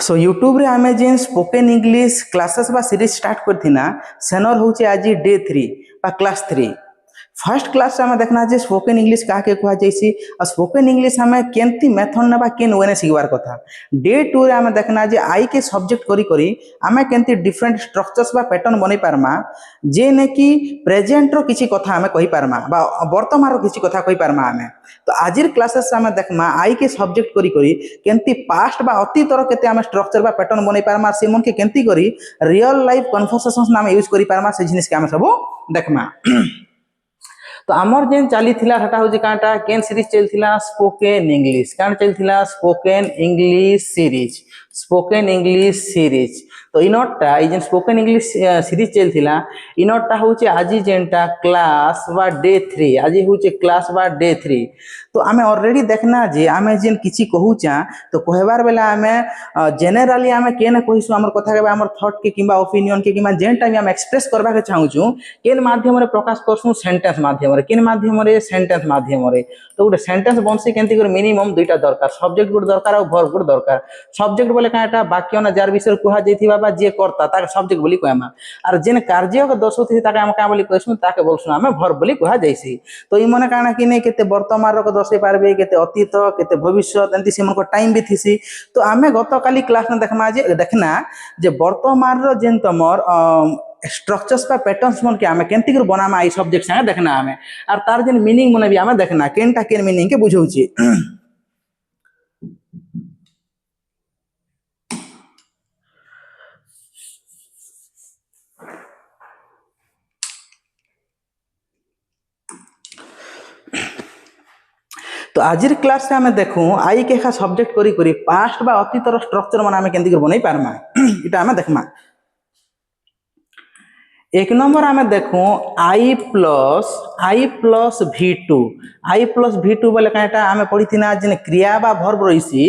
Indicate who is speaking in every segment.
Speaker 1: So YouTube रे आमे जेन spoken English classes बा सीरीज स्टार्ट करथिना सेनर होचे आज डे 3 बा क्लास 3 फर्स्ट क्लास में देखना जे स्पोकन इंग्लिश का के कहा जैसी और स्पोकन इंग्लिश हमें केंती मेथड ना बा केन वेने सिखबार कथा डे 2 रे हमें देखना जे आई के सब्जेक्ट करी करी हमें केंती डिफरेंट स्ट्रक्चर्स बा पैटर्न बनै पारमा जे ने कि प्रेजेंट रो किछि कथा हमें कहि पारमा बा वर्तमान रो किछि कथा कहि पारमा हमें तो आजिर क्लासेस हमें देखमा आई के सब्जेक्ट करी करी केंती पास्ट बा अतीत रो केते हमें स्ट्रक्चर बा पैटर्न बनै पारमा से मन के केंती करी रियल लाइफ कन्वर्सेशंस नाम यूज करि पारमा से जिनिस के हमें सब देखमा तो आमर जेन चली हटा हूँ काटा केन सीरीज चलता स्पोकन इंग्लिश कान चलता स्पोकन इंग्लिश सीरीज तो इनटा ये स्पोकन इंग्लिश सीरीज चलता इनटा हूँ आज जेनटा क्लास बा डे 3 आज हूँ क्लास बा डे 3 तो आम ऑलरेडी देखना जे आम जेन किसी कहूचा तो कहबार बेला आम जेनेराली आम केन कहीसु आम कथा के आम थॉट के किंबा ओपिनियन के किंबा जेन टाइम आम एक्सप्रेस करबा के चाहूँ केन माध्यम रे प्रकाश करसु सेंटेंस माध्यम रे केन माध्यम रे सेंटेंस माध्यम रे तो गोटे सेंटेंस बनसी केंती कर मिनिमम दुईटा दरकार सब्जेक्ट गुड दरकार और वर्ब गुड दरकार सब्जेक्ट बोले काटा वाक्य ना जार विषय कुहा जैथिबा बा जे करता ताके सब्जेक्ट बोली कहमा आर जेन कार्य के दर्शाउथि ताके हम का बोली कहसु ताके बोलसु हमें वर्ब बोली कहा जैसी तो ई मने काना कि नै केते वर्तमान रो दर्शाई पारबे केते अतीत केते भविष्य एंती सेमन को टाइम भी थिसी तो आमे गत काली क्लास में देखना जे वर्तमान रो जेन तमर स्ट्रक्चर्स का पैटर्न्स मन के आमे केंती कर बनामा आई सब्जेक्ट संगे देखना आमे आर तार जेन मीनिंग मने भी आमे देखना केनटा केन मीनिंग के बुझौची तो आजिर क्लास से हमें देखूं आई के सब्जेक्ट करी करी पास्ट बा अतीतर स्ट्रक्चर मन आमे केंती कर बनै पारमा इटा हमें देखमा एक नंबर आमे देखूं आई प्लस भी टू बोले कटा आमे पढ़ी थिना जेन क्रिया बा वर्ब रहिसी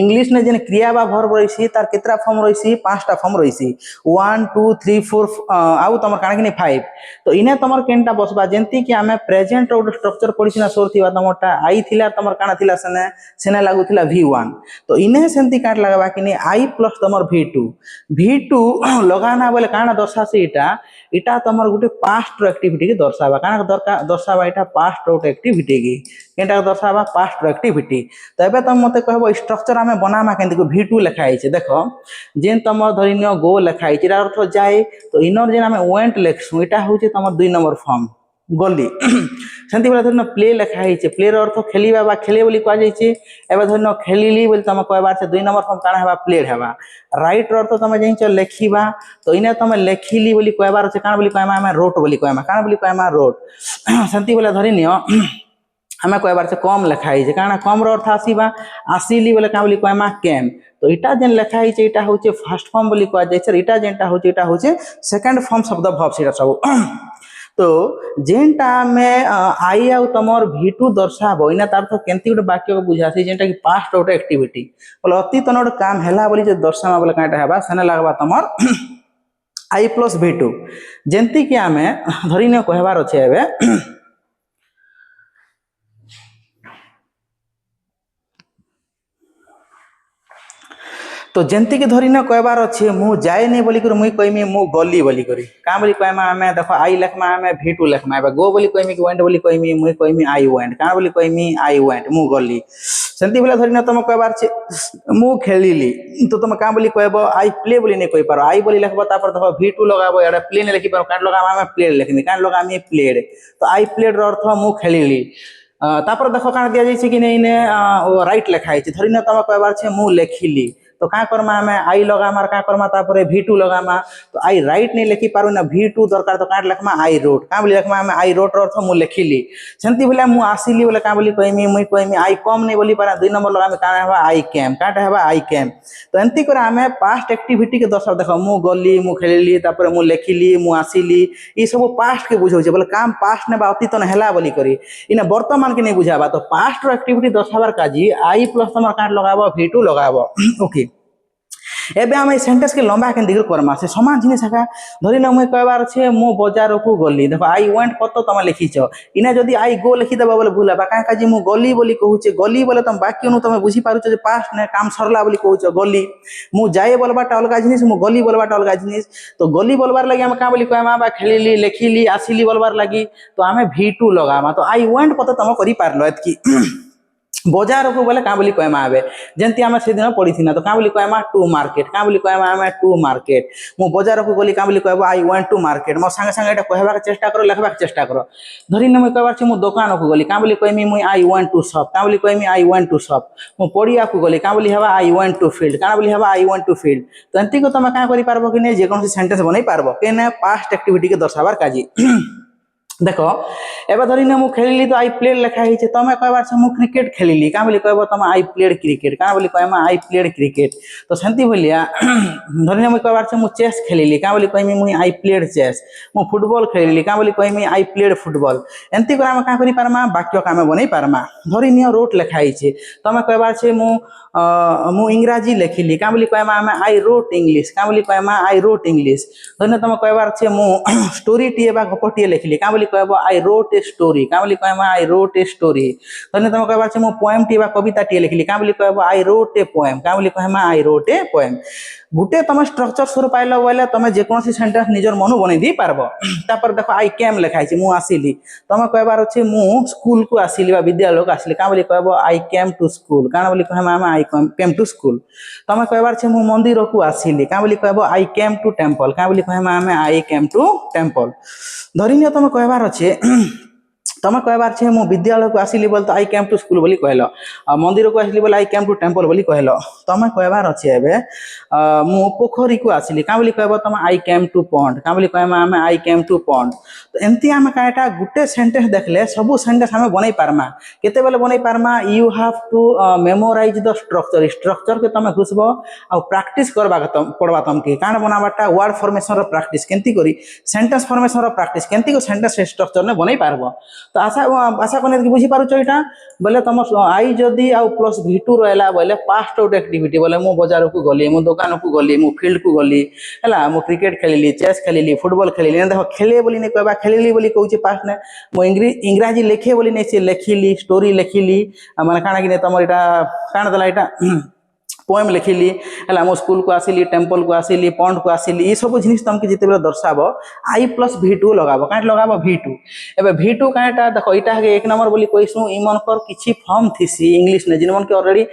Speaker 1: इंग्लिश ने जेन क्रिया बा वर्ब रहिसी तार केतरा फॉर्म रहिसी पांचटा फॉर्म रहिसी 1 2 3 4 आउ तमर काना कि 5 तो इने तमर केनटा बसबा जेंती कि आमे प्रेजेंट रो स्ट्रक्चर पढ़ी थिना सोर थिबा तमरटा आई थिला तमर काना थिला सेने लागु थिला v1 तो इने सेंती काट लगाबा कि नि आई प्लस तमर v2 लगाना बोले काना दर्शासी इटा तमर गुटे पास्ट एक्टिविटी के दर्शावा काना दर्शावा इटा पास्ट एक्टिविटी की केनटा दर्शावा पास्ट एक्टिविटी तो एबे तुम मते कहबो स्ट्रक्चर आमे बनामा केंति को v2 लिखाई छे देखो जेन तमर धरिनियो गो लिखाई छे अर्थ जाय तो इनर जेन आमे वेंट लिखसु इटा होचे तमर 2 नंबर फॉर्म गली सेंति बोला धरनो प्ले लिखाई छे प्ले रो अर्थ खेलिबा बा खेले बोली कह जाय छे एबे धरनो खेलिली बोली तम कहबार छे 2 नंबर फॉर्म काना हेबा प्लेड हेबा राइट रो अर्थ तम जेन छ लेखिबा तो इने तम लेखिली बोली कहबार छे काना बोली कहमा आमे रोट बोली कहमा काना बोली कहमा रोट सेंति बोला धरिनियो हमें कहबार छे कम लिखाई छे काना कम रो अर्थ आसीबा आसीली बोले का बोली कहमा केम तो इटा जेन लिखाई छे इटा होचे फर्स्ट फॉर्म बोली कह जाय छे इटा जेनटा होचे सेकंड फॉर्म शब्द भाव सेटा सब तो जेनटा में आई आउ तमर v2 दर्शाबो इना तार तो केंती गोटे वाक्य को बुझासी जेनटा कि पास्ट गोटे एक्टिविटी बोले अतीत गोटे काम हैला बोली जे दर्शामा बोले काटा हेबा सने लागबा तमर आई प्लस v2 जेंती कि आमे धरिने कहबार अछि एबे तो जेंती के धरी न कहबार अच्छे मु जाए नहीं बोली कर मुई कहमी मु गली बोली करी का बोली कहमा हमें देखो आई लेखमा हमें v2 लेखमा एबे गो बोली कहमी कि वेंट बोली कहमी मुई कहमी आई वेंट का बोली कहमी आई वेंट मु गली सेंती बोला धरी न तुम कहबार छे मु खेलिली तो तुम का बोली कहबो आई प्ले बोली नहीं कहि पारो आई बोली लेखबो तापर देखो v2 लगाबो एडा प्ले नहीं लिखि पारो कान लगामा हमें प्ले लिखमी कान लगामी प्लेड तो आई प्लेड रो अर्थ मु खेलिली तापर देखो कान दिया जाय कि नहीं ने राइट लिखाई छे धरी न तुम कहबार छे मु लेखिली तो क्या करमा हमें आई लगामा क्या करमा तापर v2 लगामा तो आई राइट नहीं लिखि पारू ना v2 दरकार तो काट लिखमा आई रोट का बोली लिखमा हमें आई रोट अर्थ मु लिखिली सेंती बोले मु आसीली बोले का बोली कहमी मुई कहमी आई कम नहीं बोली पारा 2 नंबर लगामे का हेबा आई केम काटा हेबा आई केम तो एंती करे हमें पास्ट एक्टिविटी के दर्शाव देखो मु गली मु खेलिली तापर मु लिखिली मु आसीली ई सब पास्ट के बुझौ छे बोले काम पास्ट ने बा अतीत न हैला बोली करी इने वर्तमान के नहीं बुझाबा तो पास्ट रो एक्टिविटी दर्शावार काजी आई प्लस तमर काट लगाबो v2 लगाबो ओके एबे आम सेंटेंस के लंबा के दिग्र करमा से समान जिनिस एका धरी ना मुई कहबार छे मु बाजार को गली देखो आई वेंट कत तुम लिखिच इना जदि आई गो लिखिदेव बोले भूल बा कहीं काजी मु गली बोली कहूचे गली बोले तुम वाक्य नु तुम बुझी पारुछ जे पास्ट ने काम सरला बोली कहूछ गली मु जाए बोलबाटा अलगा जिनिस मु गली बोलबाटा अलगा जिनिस तो गली बोलबार लगी आम का बोली कहमा बा खेलिली लेखिली आसिली बोलबार लगी तो आम V2 लगामा तो आई वेंट कत तुम करि पारलो एतकी बजार को बोले क्या बोली कहमा आबे जंती आम से दिन पढ़ी ना तो क्या बोली कहमा टू मार्केट क्या बोली कहमा आम टू मार्केट मु बजार को गली क्या बोली कहब आई वेंट टू मार्केट मो संगे संगे एटा कहबा के चेष्टा करो लिखबा के चेष्टा करो धरी न मुई कहबार छी मु दुकान को गली क्या बोली कहमी मुई आई वेंट टू शॉप क्या बोली कहमी आई वेंट टू शॉप मु पड़िया को गली क्या बोली हवा आई वेंट टू फील्ड क्या बोली हवा आई वेंट टू फील्ड तो एंती को तुम क्या करि पारबो कि नै जे कोन सेंटेंस बनै पारबो के नै पास्ट एक्टिविटी के दर्शाबार काजी देख एवं धरी ना मुझे खेलिली तो आई प्लेड लिखाई तुम कहबार से मुझे क्रिकेट खेलिली क्या बोली कहब तुम आई प्लेड क्रिकेट क्या बोली कहमा आई प्लेड क्रिकेट तो सेमती भलिया धरी ना मुझे कहबार से मुझे चेस खेलिली क्या बोली कहमी मुई आई प्लेड चेस मु फुटबॉल खेलिली क्या बोली कहमी आई प्लेड फुटबॉल एमती कर आम क्या करि पारमा वाक्य आम बनै पारमा धरी नियो रोट लिखाई तुम कहबार से मु इंग्राजी लिखिली क्या बोली कहमा आम आई रोट इंग्लिश क्या बोली कहमा आई रोट इंग्लिश धरी तुम कहबार से मु स्टोरी टीए गपटीए लिखिली क्या बोली कहब आई रोट ए स्टोरी क्या बोली कहमा आई रोट ए स्टोरी धरी तुम कहबार से मु पोएम टी कविता टी लिखिली क्या बोली कहब आई रोट ए पोएम क्या बोली कहमा आई रोट ए पोएम गुटे तुम स्ट्रक्चर शुरू पाइल बोले तुम जेकोसी सेंटेंस निजर मनु बनै दी पारबो तापर देखो आई केम लिखाई मु आसिली तुम कहबार अच्छे मु स्कूल को आसिली बा विद्यालय को आसिली क्या बोली कहब आई केम टू स्कूल क्या बोली कहमा आई केम टू स्कूल तुम कहबार छे मु मंदिर को आसिली क्या बोली कहब आई केम टू टेम्पल क्या बोली कहमा आई केम टू टेम्पल धरी नियो तुम कहबार अच्छे तुम कहबार छे मु विद्यालय को आसिली बोल तो आई केम टू स्कूल बोली कहल मंदिर को आसिली बोले आई केम टू टेम्पल बोली कहल तुम कहबार अच्छे एबे मु पोखरी को आसिली क्या बोली कहब तुम आई केम टू पॉन्ड क्या बोली कहमा आम आई केम टू पॉन्ड तो एमती आम कटा गुटे सेंटेंस देखले सबू सेंटेंस आम बनै पारमा केते बेले बनै पारमा you have to memorize the structure structure के तुम घुसब आ प्रैक्टिस करबा पड़वा तुमके काण बनाबाटा वर्ड फॉर्मेशन रो प्रैक्टिस केंती करी सेंटेंस फॉर्मेशन रो प्रैक्टिस केंती को सेंटेंस स्ट्रक्चर ने बनै पारबो तो आशा आशा करने बुझी पारुछ यहाँ बोले तुम आई जदि आउ प्लस V2 रहा बोले पास्ट आउट एक्टिविटी बोले मु बाजार को गली मु दुकान को गली मु फील्ड को गली है मु क्रिकेट खेलिली चेस खेलिली फुटबॉल खेलिली देखो खेले बोली नहीं कहबा खेलिली बोली कहूँ पास्ट ने मु इंग्राजी लिखे बोली नहीं से लिखिली स्टोरी लिखिली माने काना कि तुम यहाँ काण देला यहाँ पोएम लिखिली है मो स्कूल को आसिली टेम्पल को आसिली पॉन्ड को आसिली ये सब जिनिस तुमके जिते बेले दर्शाब आई प्लस V2 लगाब कहीं लगाब V2 एबे V2 कहीं देख यहाँ एक नंबर बोली कहसु इमनकर किसी फॉर्म थीसी इंग्लिश ने जिन मन के ऑलरेडी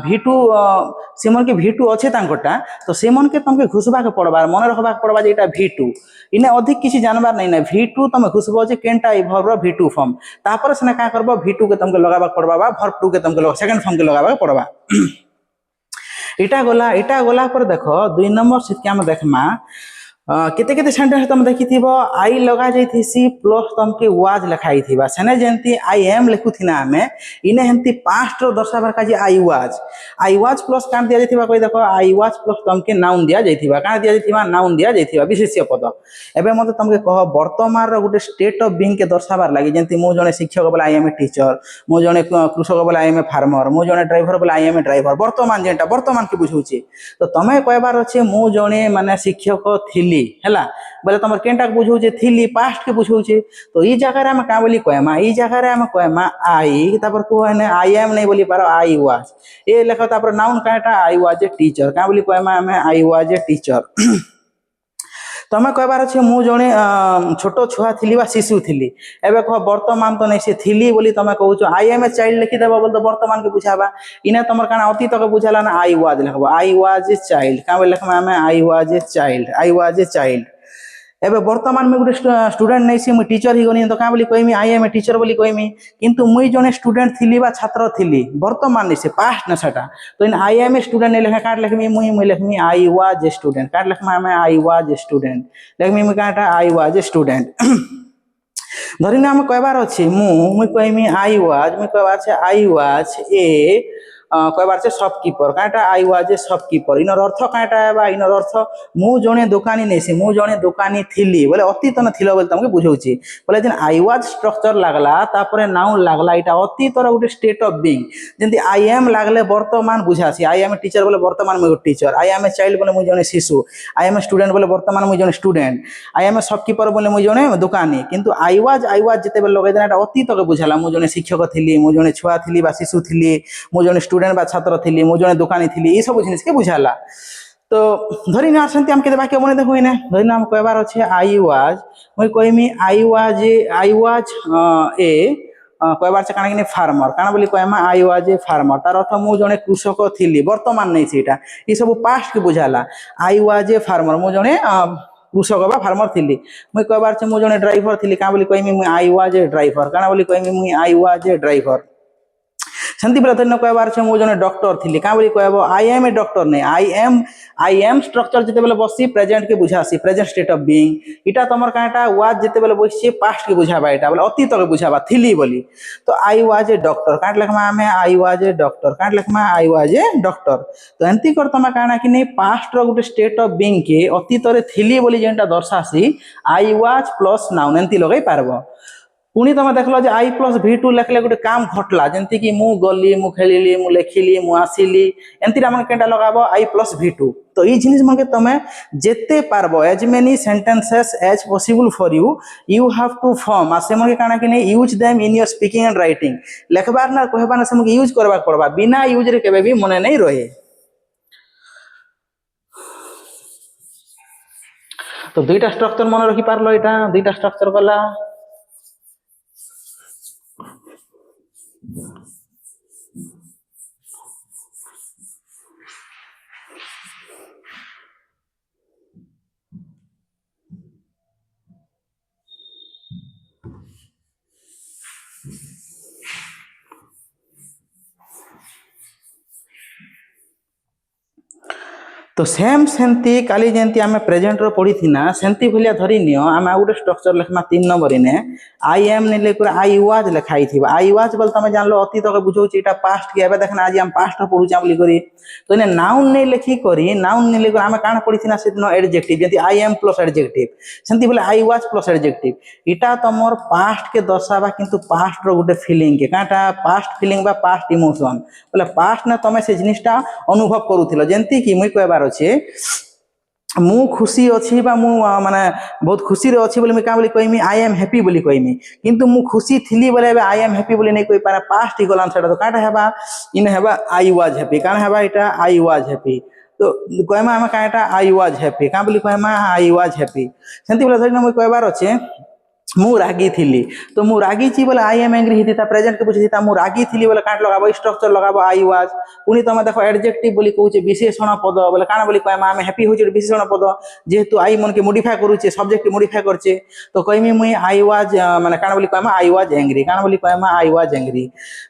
Speaker 1: V2 से मन के V2 अच्छे तांकोटा तो से मन के तुमके घुसबा के पड़बार मन रखबा के पड़बा जे एटा V2 इने अधिक किसी जानबार नहीं ना V2 तुम घुसब जे केनटा ई भर्ब V2 फॉर्म तापर से का करब V2 के तुमके लगाबा के पड़बा भर्ब 2 के तुमके सेकंड फॉर्म के लगाबा के पड़बा इटा गला पर देख 2 नंबर सीट के आम देखमा केते केते सेंटेंस तुम देखी आई लगा जाइसी प्लस तुमके वाज लिखाई सेने जमती आई एम लिखुना आम इने हेमती पास्ट दर्शाबार का आई वाज प्लस काण दिया जाइथिबा कहि देखो I was plus Tumke noun दिया जाइथिबा काण दिया जाइथिबा नाउन दिया जाइथिबा विशेष्य पद एबे मते तुमके कह वर्तमान रो गुटे स्टेट ऑफ बीइंग के दर्शाबार लागि जमती मु जने शिक्षक बोले आई एम ए टीचर मु जने कृषक बोले आई एम ए फार्मर मु जने ड्राइवर बोले आई एम ए ड्राइवर वर्तमान जेंटा वर्तमान के बुझौछि तो तमे कहबार अछि मु जने माने शिक्षक थिली हैला बोले तुम केनटा बुझौछे थिली पास्ट के बुझौछे तो ई जगह आम का बोली कहमा ई जगह आम कहमा आई तापर कहने आई एम नहीं बोली पारो आई वाज ए लेख तापर नाउन काटा आई वाज ए टीचर का बोली कहमा आम आई वाज ए टीचर तुम कहबार अच्छे मु जड़े छोट छुआ थी शिशु थी एवं कह वर्तमान तो नहीं से थी बोली तुम कह आई एम ए चाइल्ड लिखिदेव बोल तो वर्तमान के बुझावा इने तुम क्या अतीत के बुझाला ना आई वाज लिखब आई वाज ए चाइल्ड क्या बोले लिखमा आम I was a child I was a child एबे वर्तमान में गोटे स्टूडेंट नहीं सी मुझे टीचर ही गनी तो क्या बोली कहमी आई एम ए टीचर बोली कहमी किंतु मुई जने स्टूडेंट थी छात्र थी वर्तमान नहीं से पास्ट ना सेटा तो इन आई एम ए स्टूडेंट नहीं लिखा काट लिखमी मुई लिखमी आई वाज ए स्टूडेंट काट लिखमा मैं आई वाज ए स्टूडेंट लिखमी मुई काटा आई वाज ए स्टूडेंट धरी आम कहबार अच्छे मुई कहमी आई वाज मुई कहबार आई वाज ए कहबार छे शॉपकीपर काटा आई वाज ए शॉपकीपर इनर अर्थ काटा है इनर अर्थ मु जणे दुकानी नेसी मु जणे दुकानी थिली बोले अतीत न थिलो बोले तुमके बुझौची बोले जेन आई वाज स्ट्रक्चर लागला तापरे नाउन लागला इटा अतीतर गुटे स्टेट ऑफ बीइंग जेंति आई एम लागले वर्तमान बुझासी आई एम ए टीचर बोले वर्तमान मु teacher I am a child बोले मु जणे शिशु आई एम ए स्टूडेंट बोले वर्तमान मु जणे student I am a shopkeeper बोले मु जणे दुकानी किंतु आई वाज जते बेले लगे देना अतीत के बुझाला मु जणे शिक्षक थिली मु जणे छुआ थिली बा शिशु थिली मु जणे स्टूडेंट बा छात्र थिली मु जणे दुकानी थिली ई सब जिनिस के बुझाला तो धरी ना आसंती हम केते वाक्य बने देखो इने धरी ना हम कहबार अछि I was May कहमी I was ए कहबार छ काना कि फार्मर काना बोली कहमा आई वाज ए फार्मर तार अर्थ मु जणे कृषक थिली वर्तमान नै सेटा ई सब पास्ट के बुझाला आई वाज ए फार्मर मु जणे कृषक बा फार्मर थिली मई कहबार छ मु जणे ड्राइवर थिली काना बोली कहमी मु आई वाज ए ड्राइवर काना बोली कहमी मु आई वाज ए ड्राइवर शांति प्रधान कहबार छे मु जने डॉक्टर थिली का बोली कहबो आई एम ए डॉक्टर नै आई एम स्ट्रक्चर जते बेले बसी प्रेजेंट के बुझासी प्रेजेंट स्टेट ऑफ बीइंग इटा तमर काटा वाज जते बेले बसी पास्ट के बुझाबा इटा बोले अतीत के बुझाबा थिली बोली तो आई वाज ए डॉक्टर काट लखमा हमें आई वाज ए डॉक्टर काट लखमा आई वाज ए डॉक्टर तो एंती कर तमा काना कि नै past row Gute state of being के अतीत रे थिली बोली जेंटा दर्शासी आई वाज प्लस नाउन एंती लगै पारबो पुणी तुम देख लो आई प्लस V2 लिखले गोटे काम घटला जंती कि मु गली मु खेलिली मु लेखिली मु आसिली एंती मन केटा लगाबो आई प्लस V2 तो ई जिनिस मन के तमे जेते पारबो as many sentences as possible for you you have to form आ से मन के काना कि नै use them in your speaking and writing लेखबार ना कहबार ना से मन के यूज करबा पड़बा बिना यूज रे केबे भी मने नै रहे तो दुईटा स्ट्रक्चर मन रखि पारलो एटा दुईटा स्ट्रक्चर गला तो सेम सेंती काली जेंती आमे प्रेजेंट रो पढ़ी थी ना सेंती भलिया धरी नियो आमे आ गुटे स्ट्रक्चर लिखमा 3 नंबर इने आई एम ने लेकर आई वाज लिखाई थी आई वाज बोल तमे जान लो अतीत के बुझौ छी एटा पास्ट के एबे देखना आज हम पास्ट रो पढु चाबली करी तो इने नाउन ने लिखी करी नाउन ने लेकर आमे काना पढ़ी थी ना से दिनो एडजेक्टिव जेंती आई एम प्लस एडजेक्टिव सेंती बोले आई वाज प्लस एडजेक्टिव इटा तमोर पास्ट के दर्शाबा किंतु पास्ट रो गुटे फीलिंग के काटा पास्ट फीलिंग बा पास्ट इमोशन बोले पास्ट ने तमे से जिनिसटा अनुभव करूथिलो जेंती कि मुई कहबार अछि मु खुशी अच्छी बा मु माने बहुत खुशी रे अच्छी बोले मैं का बोली कहमी आई एम हैप्पी बोली कहमी किंतु मु खुशी थिली बोले आई एम हैप्पी बोली नै कहि पारा पास्ट ही गलान सेटा तो काटा हेबा इन हेबा आई वाज हैप्पी काना हेबा इटा आई वाज हैप्पी तो कहमा हम काटा आई वाज हैप्पी का बोली कहमा आई वाज हैप्पी सेंती बोले धरिना मु कहबार अछि मु रागी थिली तो मु रागी छी बोले आई एम एंग्री हिता प्रेजेंट के बुझी था मु रागी थिली बोले काट लगाबो स्ट्रक्चर लगाबो आई वाज पुनी तमे देखो एडजेक्टिव बोली कहूचे विशेषण पद बोले काना बोली कहमा हम हैप्पी होचे विशेषण पद जेहेतु आई मन के मॉडिफाई करूचे सब्जेक्ट के मॉडिफाई करचे तो कहमी मुई आई वाज माने काना बोली कहमा आई वाज एंग्री काना बोली कहमा आई वाज एंग्री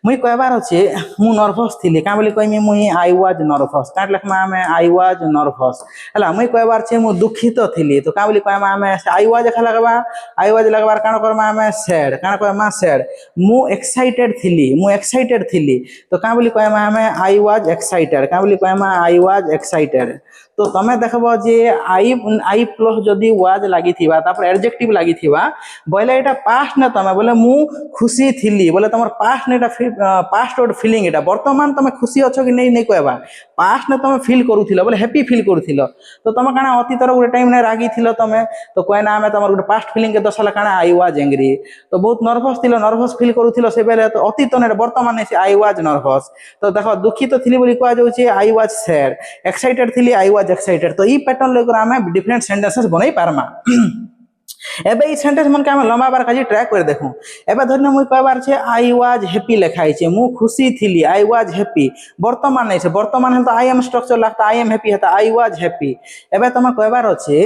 Speaker 1: मुई कहबार अछि मु नर्वस थिली का बोली कहमी मुई आई वाज नर्वस काट लखमा हम आई वाज नर्वस हला मुई कहबार छे मु दुखित थिली तो का बोली कहमा हम आई वाज खा लगबा आई वाज लगबार काना करमा हम सैड काना कहमा सैड मु एक्साइटेड थिली तो का बोली कहमा हम आई वाज एक्साइटेड का बोली कहमा आई वाज एक्साइटेड तो तमे देखबो जे आई प्लस जदी वाज लागि थिबा तापर एडजेक्टिव लागि थिबा बोले एटा पास्ट न तमे बोले मु खुशी थिली बोले तमर पास्ट नेटा पास्ट वर्ड फीलिंग एटा वर्तमान तमे खुशी अछो कि नै कहबा पास्ट न तमे फील करूथिलो बोले हैप्पी फील करूथिलो तो तमे काना अतीतर गुटे टाइम ने रागी थिलो तमे तो कहना हम तमर गुटे पास्ट फीलिंग के दसला काना आई वाज एंग्री तो बहुत नर्वस थिलो नर्वस फील करूथिलो से बेले तो अतीत ने वर्तमान से आई वाज नर्वस तो देखो दुखित थिली बोली कह जाउ छी आई वाज सैड एक्साइटेड थिली आई वाज एक्साइटेड तो ई पैटर्न लेकर हमें डिफरेंट सेंटेंसेस बनै पारमा एबे ई सेंटेंस मन के हम लंबा बार काजी ट्रैक कर देखू एबे धरने मुई कहबार छे आई वाज हैप्पी लिखाई छे मु खुशी थिली आई वाज हैप्पी वर्तमान नै छे वर्तमान हम तो आई एम स्ट्रक्चर लागता आई एम हैप्पी हेता आई वाज हैप्पी एबे तमे कहबार छे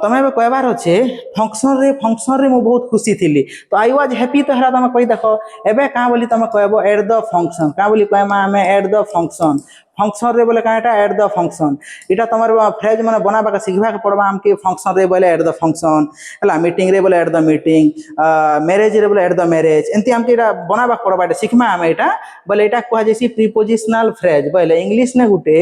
Speaker 1: तमे कहबार अच्छे फंक्शन रे मु बहुत खुशी थिली तो आई वाज हैप्पी तो हरा तमे कहि देखो एबे का बोली तमे कहबो एट द फंक्शन का बोली कहमा हमें एट द फंक्शन फंक्शन रे बोले काटा एट द फंक्शन इटा तमर फ्रेज माने बनाबा के सिखबा के पड़बा हमके फंक्शन रे बोले एट द फंक्शन हला मीटिंग रे बोले एट द मीटिंग मैरिज रे बोले एट द मैरिज एंती हमके इटा बनाबा के पड़बा सिखमा हम इटा बोले इटा कहा जैसी प्रीपोजिशनल फ्रेज बोले इंग्लिश ने गुटे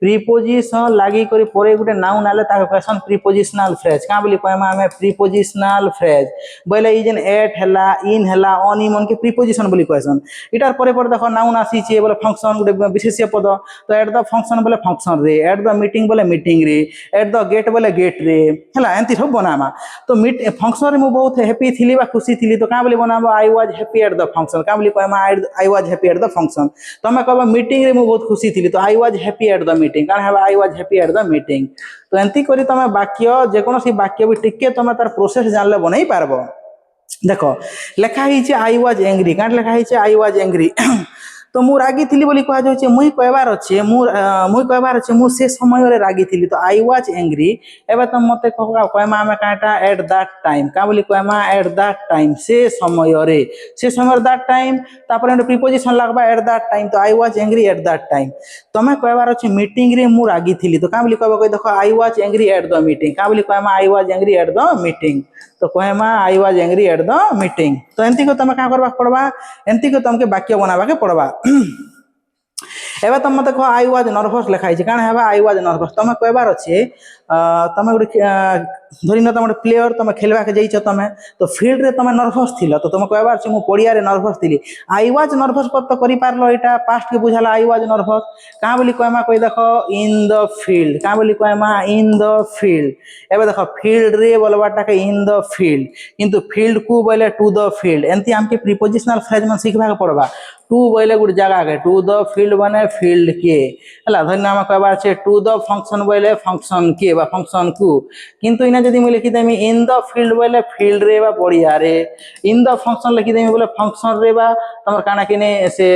Speaker 1: प्रीपोजिशन लागी करी परे गुटे नाउन आले ताके क्वेश्चन प्रीपोजिशनल फ्रेज का बोली कहमा हमें प्रीपोजिशनल फ्रेज बोले ई जेन एट हला इन हला ऑन इन मन के प्रीपोजिशन बोली क्वेश्चन इटार परे परे देखो नाउन आसी छे बोले फंक्शन गुटे विशेष्य पद तो एट द फंक्शन बोले फंक्शन रे एट द मीटिंग बोले मीटिंग रे एट द गेट बोले गेट रे हला एंती सब बनामा तो मीट फंक्शन रे मु बहुत हैप्पी थिली बा खुशी थिली तो का बोली बनाबो I was happy at the function का बोली कहमा I was happy at the function तमे कहबा मीटिंग रे मु बहुत खुशी थिली तो I was happy at the meeting कान है I was happy at the meeting तो एंती करी तमे वाक्य जे कोनो सी वाक्य भी टिके तमे तार प्रोसेस जानले बनै पारबो देखो लेखा ही आई वाज एंग्री काट लेखा ही आई वाज एंग्री तो मु रागी थिली बोली कहा जाउछे मुई कहबार अछि मुई कहबार अछि मु से समय रे रागी थिली तो आई वाज एंग्री एबे तुम मते कहमा में काटा एट दैट टाइम का बोली कहमा एट दैट टाइम से समय दैट टाइम तापर प्रीपोजिशन लागबा एट दैट टाइम तो I was angry at that time तमे कहबार अछि मीटिंग रे मु रागी थिली तो का बोली कहबा कह देखो आई was angry at the meeting का बोली कहमा I was angry at the meeting तो कहमा I was angry at the meeting तो एंती को तमे का करबा पड़बा एंती को तुमके वाक्य बनाबा के पड़बा एबे तुम मते कह आई वाज नर्वस लिखाई छै कान हेबा आई वाज नर्वस तमे कहबार अछि तमे गुटे धरि न तमे प्लेयर तमे खेलबा के जाइछ तमे तो फील्ड रे तमे नर्वस थिला तो तमे कहबार अछि मु पडिया रे नर्वस थिली आई वाज नर्वस पर तो करि पारलो एटा पास्ट के बुझाला आई वाज नर्वस का बोली कहमा कहि देखो इन द फील्ड का बोली कहमा इन द फील्ड एबे देखो फील्ड रे बोलबाटा के इन द फील्ड किंतु फील्ड को बोले टू द फील्ड एंती हमके प्रीपोजिशनल फ्रेज में सिखबा के पड़बा टू बोले गुड जगह के टू द फील्ड बने फील्ड के हला धन्यवाद कहबार छे टू द फंक्शन बोले फंक्शन के बा फंक्शन को किंतु इना जदी मैं लिखि देमी इन द फील्ड बोले फील्ड रे बा पड़िया रे इन द फंक्शन लिखि देमी बोले फंक्शन रे बा तमर काना किने से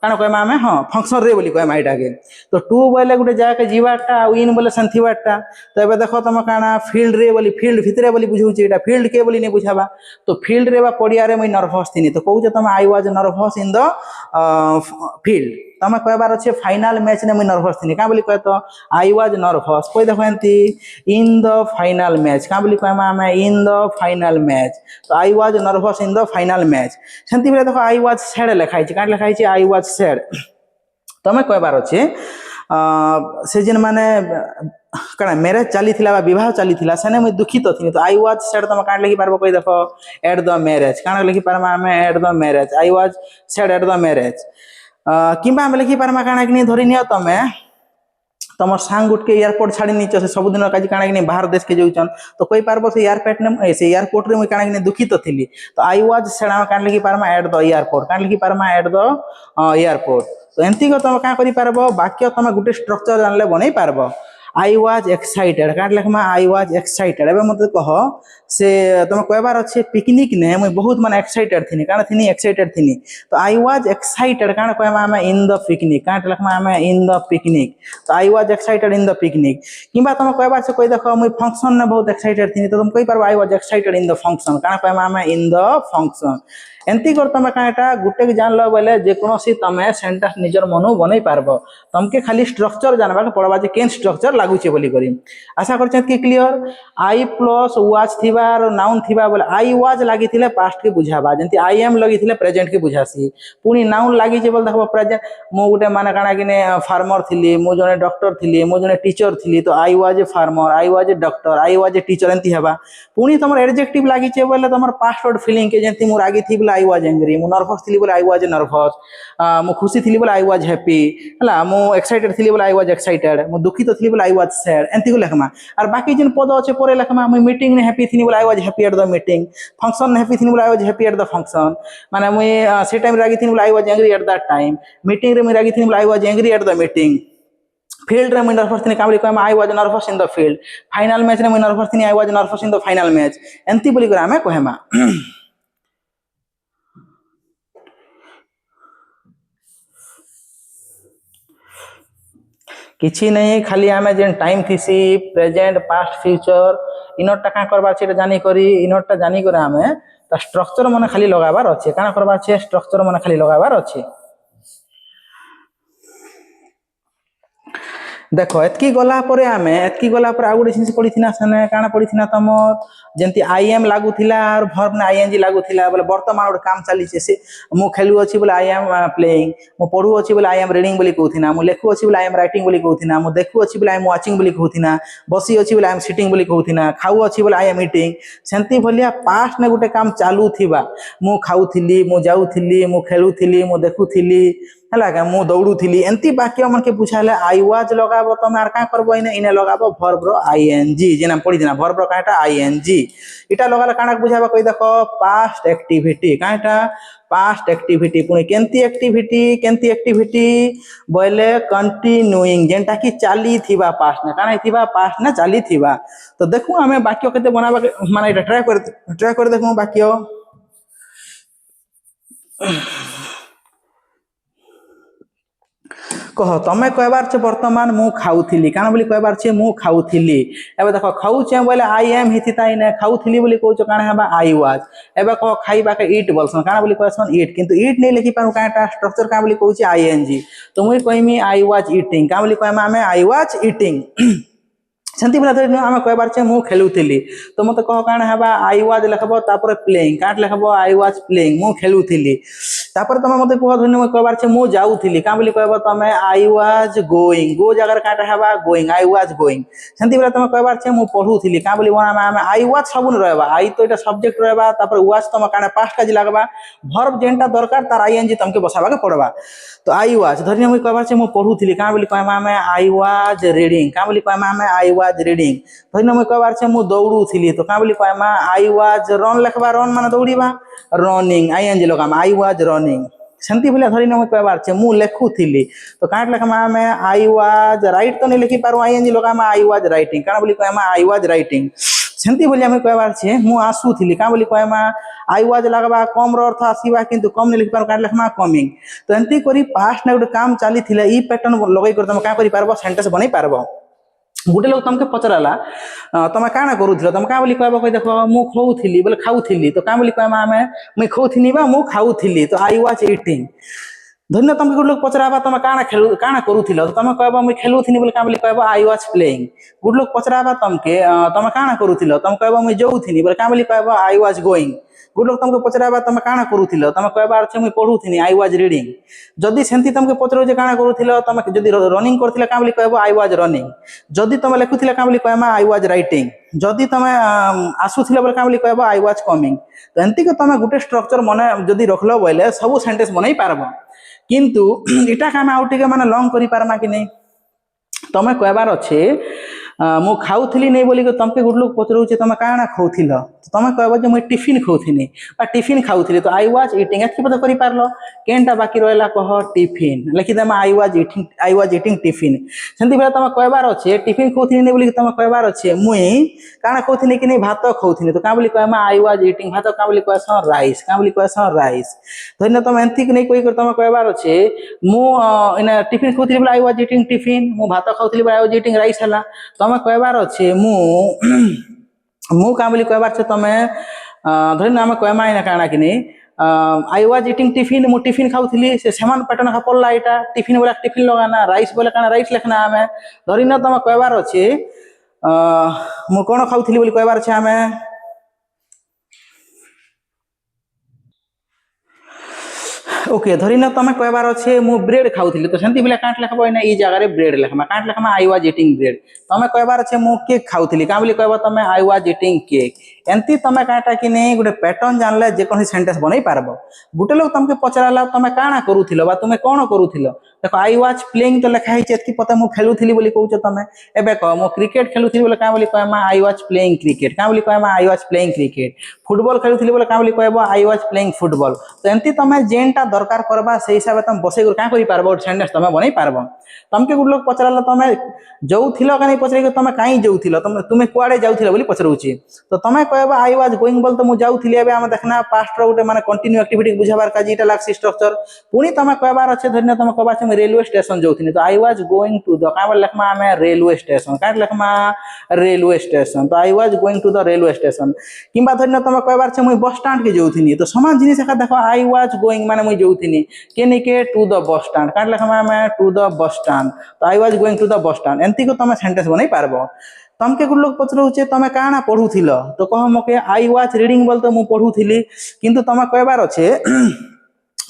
Speaker 1: काना कहमा हमें हां फंक्शन रे बोली कहमा एटा के तो टू बोले गुटे जगह के जीवाटा विन बोले संथिवाटा तो एबे देखो तम काना फील्ड रे बोली फील्ड भितरे बोली बुझौची एटा फील्ड के बोली ने बुझाबा तो फील्ड रे बा पड़िया रे मैं नर्वस थिनी तो कहू जे तम आई was nervous in the field तमे कहबार अछि फाइनल मैच ने मैं नर्वस थिनी का बोली कह तो आई वाज नर्वस कोई देखो एंती इन द फाइनल मैच का बोली कहमा हमें इन द फाइनल मैच तो I was nervous in the final match सेंती बेले देखो आई वाज सैड लिखाई छै का लिखाई छै आई वाज सैड तमे कहबार अछि से जिन माने कना मैरिज चली थिला बा विवाह चली थिला सेने मैं दुखित थिनी तो आई वाज सैड तमे काट लिखि पारबो कोई देखो एट द मैरिज काना लिखि पारमा हमें at the marriage I was sad at the marriage किंबा हम लिखि पारमा काना कि धरि नियो तमे तमर सांग गुट के एयरपोर्ट छाड़ी नीचे से सब दिन काजी काना कि बाहर देश के जाउचन तो कोई पारबो से एयरपोर्ट ने से एयरपोर्ट रे मैं काना कि दुखित थिली तो आई वाज सैड काना लिखि पारमा एट द एयरपोर्ट काना लिखि पारमा एट द एयरपोर्ट तो एंती को तमे का करि पारबो वाक्य तमे गुटे स्ट्रक्चर जानले बनै पारबो आई वाज एक्साइटेड काट लिखमा आई वाज एक्साइटेड एबे मते कह से तमे कहबार अछि पिकनिक ने मैं बहुत मन एक्साइटेड थिनी काना थिनी एक्साइटेड थिनी तो आई वाज एक्साइटेड काना कहमा हमें इन द पिकनिक काट लिखमा हमें इन द पिकनिक तो I was excited in the picnic किबा तमे कहबार से कोई देखो मैं फंक्शन ने बहुत एक्साइटेड थिनी तो तुम कहि पारबो I was excited in the function काना कहमा हमें इन द फंक्शन एंती कर तमे काटा गुटे के जान लो बोले जे कोनोसी तमे सेंटेंस निजर मनो बनै पारबो तमके खाली स्ट्रक्चर जानबा के पड़बा जे केन स्ट्रक्चर लागू छे बोली करी आशा करछत कि क्लियर आई प्लस वाज थिबा और नाउन थिबा बोले आई वाज लागी थिले पास्ट के बुझाबा जंती आई एम लगी थिले प्रेजेंट के बुझासी पुनी नाउन लागी जे बोल देखबो प्रेजेंट मो गुटे माने काना किने फार्मर थिली मो जने डॉक्टर थिली मो जने टीचर थिली तो I was a farmer I was a doctor I was a teacher एंती हेबा पुनी तमर एडजेक्टिव लागी छे बोले तमर पास्ट वर्ड फीलिंग के जंती मो रागी थी आई वाज एंग्री मु नर्वस थिली बोले आई वाज नर्वस मु खुशी थिली बोले आई वाज हैप्पी हला मु एक्साइटेड थिली बोले आई वाज एक्साइटेड मु दुखित थिली बोले आई वाज सैड एंती को लेखमा और बाकी जिन पद अछि परे लेखमा मु मीटिंग ने हैप्पी थिनी बोले I was happy at the meeting function ने हैप्पी थिनी बोले I was happy at the function माने मु से टाइम रागी थिनी बोले I was angry at that time meeting रे मु रागी थिनी बोले I was angry at the meeting field रे मैं नर्वस थिनी काबली कहमा I was nervous in the field final match रे मैं नर्वस थिनी I was nervous in the final match एंती बोली कर हमें कहमा किछि नहीं खाली आमे जेन टाइम थीसी प्रेजेंट पास्ट फ्यूचर इनोटा का करबा छै जानी करी इनोटा जानी करे आमे त स्ट्रक्चर माने खाली लगाबार अछि काना करबा छै स्ट्रक्चर माने खाली लगाबार अछि देख एतकी गला परे आमे एतकी गला परे आ गुटे जिनिस पढ़िथिना सने काना पढ़िथिना तमर जेंति आई एम लागुथिला और वर्ब ने आईएनजी लागुथिला बोले वर्तमान गोटे काम चली से मु खेलु अछि बोले आई एम प्लेइंग मु पढु अछि बोले आई एम रीडिंग बोली कहूथिना मु लेखु अछि बोले आई एम राइटिंग बोली कहूथिना मु देखु अछि बोले आई एम वाचिंग बोली कहूथिना बसी अछि बोले आई एम सिटिंग बोली कहूथिना खाउ अछि बोले आई एम ईटिंग सेंति भलिया पास्ट ने गोटे काम चालू थिबा मु खाउथिली मु जाउथिली मु खेलुथिली मु देखुथिली है क्या मु दौड़ूली एमती वाक्य मन के बुझाले आई वाज लगाबो तुम आर का करबो इने लगाबो वर्ब रो आईएनजी जेना पढ़ी देना वर्ब रो काटा आईएनजी इटा लगाले काना बुझाबा कहि देखो पास्ट एक्टिविटी काटा पास्ट एक्टिविटी पुणी केंती एक्टिविटी बोले कंटिन्यूइंग जेंटा कि चाली थिबा पास्ट ने काना थिबा पास्ट ने चाली थिबा तो देखु हमें वाक्य केते बनाबा माने इटा ट्राई कर देखु वाक्य कह तमे कहबार छे वर्तमान मु खाउथिली काना बोली कहबार छे मु खाउथिली एबे देखो खाउछे बोले आई एम हिथिता इने खाउथिली बोली कहउछ काना हेबा आई वाज एबे कह खाइबा के ईट बोलसन काना बोली कहसन ईट किंतु ईट नै लिखि पारु काटा स्ट्रक्चर का बोली कहउछ आईएनजी तो मुई कहमी आई वाज ईटिंग का बोली कहमा हमें आई वाज ईटिंग सेंती बोला धरि आमे कहबार छे मु खेलुथिली तो मते कह काना हेबा आई वाज लिखबो तापर प्लेइंग काट लिखबो आई वाज प्लेइंग मु खेलुथिली तापर तमे मते कह धरि मु कहबार छे मु जाउथिली का बोली कहबो तमे आई वाज गोइंग गो जगर काटा हेबा गोइंग आई वाज गोइंग सेंती बोला तमे कहबार छे मु पढुथिली का बोली आमे आई वाज सबुन रहबा आई तो एटा सब्जेक्ट रहबा तापर वाज तमे काना पास्ट काज लागबा वर्ब जेंटा दरकार तार आईएनजी तमके बसाबा के पड़बा तो आई वाज धरि मु कहबार छे मु पढुथिली का बोली कहमा आमे आई वाज रीडिंग का बोली कहमा आमे आई वाज रीडिंग धरि मु कहबार छे मु दौड़ुथिली तो का बोली कहमा आई वाज रन लिखबा रन माने दौड़ीबा रनिंग आईएनजी लगाम आई वाज रनिंग सेंती भलिया धरि मु कहबार छे मु लेखुथिली तो काट लिखमा आमे आई वाज राइट तो नै लिखि पारु आईएनजी लगाम आई वाज राइटिंग का बोली कहमा आई वाज राइटिंग सेंती भलिया मु कहबार छे मु आसुथिली का बोली कहमा आई वाज लागबा कम रो अर्थ आसीबा किंतु कम नै लिखि पारु काट लिखमा कमिंग तो एंती करी पास्ट ने गोटे काम चाली थिला ई पैटर्न लगै कर तम का करि पारबो सेंटेंस बनै पारबो गोटे लोग तुमके पचराला तुम काना करूथिल तुम का बोली कहबो कहि देखो मु खाउथिली बोले खाउथिली तो का बोली कहमा आमे मु खाउथिनी बा मु खाउथिली तो आई वाज ईटिंग धन्य तुमके गोटे लोग पचराबा तुम काना करूथिल तो तुम कहबो मु खेलुथिनी बोले का बोली कहबो आई वाज प्लेइंग गोटे लोग पचराबा तुमके तुम काना करूथिल तुम कहबो मु जाउथिनी बोले का बोली कहबो आई वाज गोइंग गोटे लोग तुमके पचराबा तुम काना करूथिल तुम कहबार छे मु पढुथिनी आई वाज रीडिंग जदि सेंती तुमके पचरो जे काना करूथिल तुम जदि रनिंग करथिल का बोली कहबो आई वाज रनिंग जदि तुम लेखुथिल का बोली कहमा आई वाज राइटिंग जदि तुम आसुथिल बोले का बोली कहबो आई वाज कमिंग तो एंती के तुम गोटे स्ट्रक्चर मने जदि रखलो बोले सब सेंटेंस बनै पारबो किंतु इटा का आउ टिके माने लॉन्ग करि पारमा कि नै तमे कहबार अछि मु खाउथिली नै बोली तुमके गोटे लोग पचरौचे तुम काना खाउथिल तुम कहबो जे मु टिफिन खाउथिनी बा टिफिन खाउथिली तो आई वाज ईटिंग एतकी पता करि पारलो केनटा बाकी रहला कह टिफिन लिखि देमा आई वाज ईटिंग टिफिन सेंती बेला तुम कहबार अछि टिफिन खाउथिनी नै बोली तुम कहबार अछि मुई काना खाउथिनी कि नै भात खाउथिनी तो का बोली कहमा आई वाज ईटिंग भात का बोली कहसन राइस का बोली कहसन राइस धन्य तुम एंती नै कहि कर तुम कहबार अछि मु इना टिफिन खाउथिली बोले आई वाज ईटिंग टिफिन मु भात खाउथिली बोले आई वाज ईटिंग राइस हला तुम कहबार अछि मु का बोली कहबार छे तमे धरि आमे कहमा इना काना कि नै आई वाज ईटिंग टिफिन मु टिफिन खाउथिली से समान पैटर्न का पड़ला एटा टिफिन बोला टिफिन लगाना राइस बोले काना राइस लिखना आमे धरि न तुम कहबार अछि मु कोन खाउथिली बोली कहबार छे आमे ओके धरि न तुम कहबार अछि मु ब्रेड खाउथिली तो सेंती बिला काट लिखबो इना ई जगह रे ब्रेड लिखमा काट लिखमा आई वाज ईटिंग ब्रेड तुम कहबार अछि मु केक खाउथिली का बोली कहबो तमे आई वाज ईटिंग केक एंती तुम काटा कि नै गोटे पैटर्न जानले जे कोन सेंटेंस बनै पारबो गोटे लोग तुमके पचराला तुम काना करूथिल बा तुम कोन करूथिल देखो आई वाज प्लेइंग तो लिखा है कि पता मु खेलुथिली बोली कहउछ तमे एबे कह मु क्रिकेट खेलुथिली बोले का बोली कहमा आई वाज प्लेइंग क्रिकेट का बोली कहमा I was playing cricket football खेलुथिली बोले का बोली कहबो आई वाज प्लेइंग फुटबॉल तो एंती तमे जेनटा दरकार करबा से हिसाब तुम बसे का करि पारबो सेंटेंस तमे बनै पारबो तुमके गुड लोग पचराला तमे जाउथिल का नै पचरै तमे काई जाउथिल तुमे कुआडे जाउथिल बोली पचरौची तो तमे कहबा आई वाज गोइंग बोल तो मु जाउथिली एबे हम देखना पास्ट रो गोटे माने कंटिन्यू एक्टिविटी बुझाबार काजी इटा लागसी स्ट्रक्चर पुनी तमे कहबार अछि धन्य तमे कहबा छै मुझे रेलवे स्टेशन जाऊनी तो I was going to the क्या लिखमा आम रेलवे स्टेशन क्या लिखमा रेलवे स्टेशन तो I was going to the railway station कि धर तुम कहबार छे मुझे बस स्टाण्ड के जाऊनी तो सामान जिनिस एका देख आई वाज गोइंग माने मुझे जाऊनी के टू द बस स्टाण्ड क्या लिखमा आम टू द बस स्टाण्ड तो I was going to the bus stand एमती को तुम सेंटेंस बनई पारबो तमके गुड लोग पचरौचे तुम काଣା पढ़ुथिल तो कह मके आई वाज रीडिंग बोल तो मु पढ़ुथिली किंतु तुम कहबार अच्छे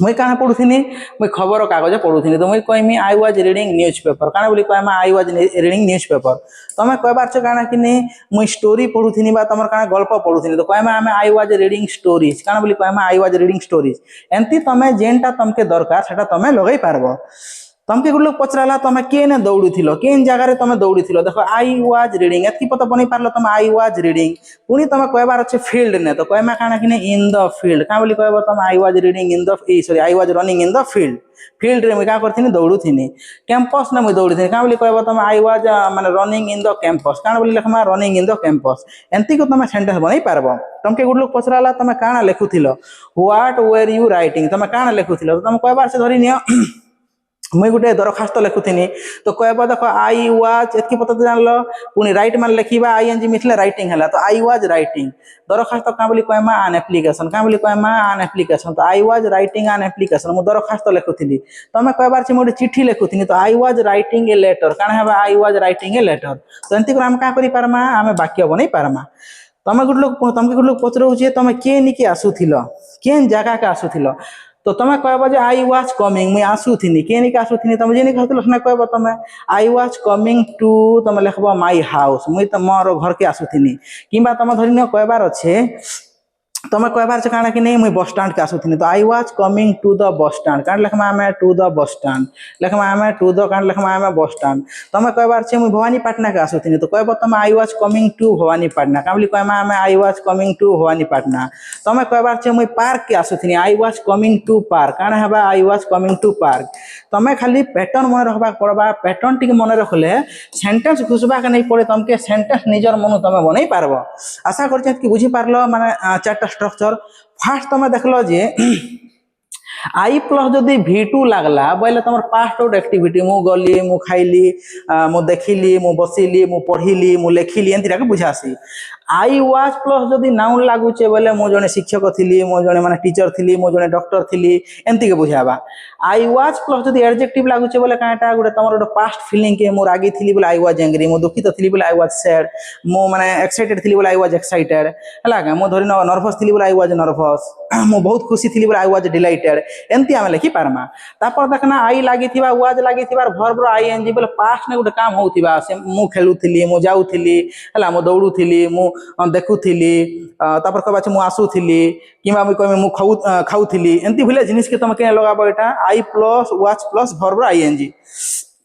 Speaker 1: मुई काଣା पढ़ुथिनी मुई खबर कागज पढ़ुथिनी तो मुई कहमी I was reading newspaper काଣା बोली कहमा I was reading newspaper तुम कहबार छ काଣା कि नहीं मुई स्टोरी पढ़ुथिनी बा तुम काଣା गल्प पढ़ुथिनी तो कहमा आमे आई वाज रीडिंग स्टोरीज काଣା बोली कहमा आई वाज रीडिंग स्टोरीज एंती तुम जेनटा तुमके दरकार सेटा तुम लगई पारबो तुमके गुड लोग पचराला तुम केने दौड़ुथिल केन जगह तुम दौड़ुथिल देखो आई वाज रीडिंग एतकी पता बनी पारलो तुम आई वाज रीडिंग पुणी तुम कहबार अच्छे फील्ड ने तो कहमा काଣା कि इन द फील्ड क्या बोली कहबो तुम I was reading in the sorry I was running in the field field रे मुझे क्या करथिनी दौड़ुथिनी कैंपस ने मुझे दौड़ुथिनी क्या बोली कहबो तुम आई वाज माने रनिंग इन द कैंपस क्या बोली लिखमा रनिंग इन द कैंपस एंती को तुम सेंटेंस बनई पारबो तुमके गुड लोग पचराला तुम काଣା लिखुथिल व्हाट वेर यू राइटिंग तुम काଣା लिखुथिल तो तुम कहबार से धरी नियो मुई गोटे दरखास्त लिखुनी तो कहब देख आई वाज एतकी पता तो जानल पुणी राइट मान लिखा आई एन जी मिथले राइटिंग है तो आई वाज राइटिंग दरखास्त क्या बोली कहमा आन एप्लिकेशन क्या बोली कहमा आन एप्लिकेशन तो I was writing an application मुझे दरखास्त लिखुनी तुम कहबार मुझे चिठी लिखुनी तो I was writing a letter काଣା है I was writing a letter तो एमती आम क्या करमा आम वाक्य बनई पारमा तुम तुमके गुड लोग पचरौचे तुम के निके आसुथिल केन जगह के आसुथिल तो तुम कहब जे आई वाज कमिंग मुई आसुथिनी के निके आसुथिनी तुम जे कहते ना कहब तुम आई वाज कमिंग टू तुम लिखब माई हाउस मुई तो मोर घर के आसुथिनी कि तुम धरी नियो कहबार अच्छे तुम कहबार से काଣା कि नहीं मुई बस स्टाण्ड के आसुथिनी तो I was coming to the bus stand क्या लिखमा आम टू द बस स्टाण्ड लिखमा आम टू द क्या लिखमा आम बस स्टाण्ड तुम कहबार से मुई भवानीपाटना के आसुथिनी तो कहब तुम I was coming to Bhawanipatna क्या बोली कहमा आम I was coming to Bhawanipatna तुम कहबार से मुई पार्क के आसुथिनी I was coming to park काଣା है I was coming to park तुम खाली पैटर्न मन रखबा पड़बा पैटर्न टी मन रखले सेंटेंस घुसबा के नहीं पड़े तुमके सेंटेंस निजर मन तुम बनई पारबो आशा करछे कि बुझी पारलो माने चारटा स्ट्रक्चर फास्ट तुम देखल जे आई प्लस जदि V2 लगला बोले तुम पास्ट आउट एक्टिविटी मु गली मु खाइली मु देखिली मु बसिली मु पढ़िली मु लेखिली एंती बुझासी आई वाज प्लस जदि नाउन लगुचे बोले मु जने शिक्षक थी मु जने माने टीचर थी मु जने डॉक्टर थी एंती के बुझावा आई वाज प्लस जदि एडजेक्टिव लगुचे बोले काटा गोटे तुम गोटे पास्ट फीलिंग के मु रागी थी बोले आई वाज एंग्री मु दुखित थी बोले आई वाज सैड मु माने एक्साइटेड थी बोले आई वाज एक्साइटेड है मु धरी नर्भस थी बोले आई वाज नर्भस मु बहुत खुशी थी बोले आई वाज डिलाइटेड एमती आम लिखि पारमा तापर देखना आई लगी वाज लगी भर्बर आई एन जी बोले पास्ट ने गोटे काम होउथिबा से मु खेलुथिली मु जाउथिली हला मु दौड़ुथिली मु देखुथिली तापर कहबा मु आसुथिली किबा मु कहबे मु खाउथिली एमती भले जिनिस के तुम के लगाबो एटा आई प्लस वाज प्लस भर्बर आई एन जी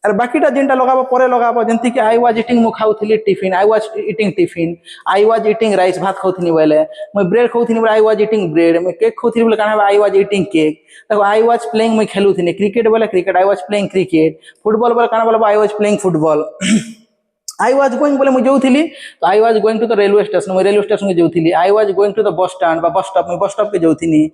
Speaker 1: अरे बाकीटा जेनटा लगाबो परे लगाबो जंती कि आई वाज ईटिंग मु खाउथिली tiffin I was eating tiffin I was eating rice भात खाउथिनी बोले मु ब्रेड खाउथिनी बोले आई वाज ईटिंग ब्रेड मु केक खाउथिनी बोले काना आई वाज ईटिंग केक देखो आई वाज प्लेइंग मु खेलुथिनी क्रिकेट बोले cricket I was playing cricket football बोले काना बोले I was playing football I was going बोले मुझे जाऊली तो I was going to the railway station मुझे रेलवे स्टेशन के जाऊली I was going to the bus stand bus stop मुझे बस स्टॉप के जाऊनी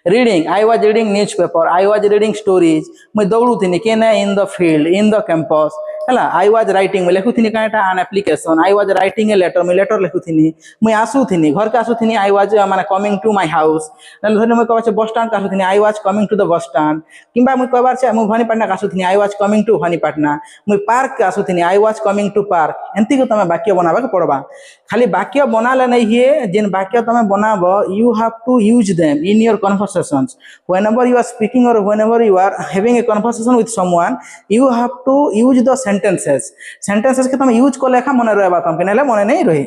Speaker 1: reading I was reading newspaper I was reading stories मुझे दौड़ुनी के in the field in the campus है आई वाज राइटिंग मुझे लिखुनी क्या an application I was writing a letter मुझे लेटर लिखुनी मुझे आसुनी घर के आसुनी आई वाज माने कमिंग टू माय हाउस धर मुझे कहबार बस स्टैंड के आसुनी I was coming to the bus stand कि मुझे कहबार से मुझे भवानीपाटना के आसुनी I was coming to Bhawanipatna मुझे पार्क के आसुनी I was coming to park एमती को तुम वाक्य बनाबा के पड़वा खाली वाक्य बनाले नहीं है जेन वाक्य तुम बनाब you have to use them in your conversations whenever you are speaking और whenever you are having a conversation with someone you have to use the sentences के तुम यूज को लेखा मन रहबा तुमके नेले मन नहीं रही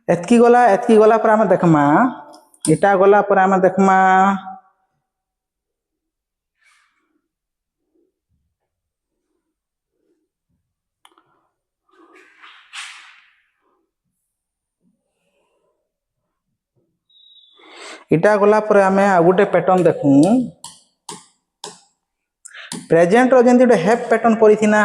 Speaker 1: एतकी गला पर आम देखमा इटा गला पर आम देखमा इटा गला पर आम गोटे पैटर्न देखूं प्रेजेंट रो जेंति गोटे हैव पैटर्न परिथिना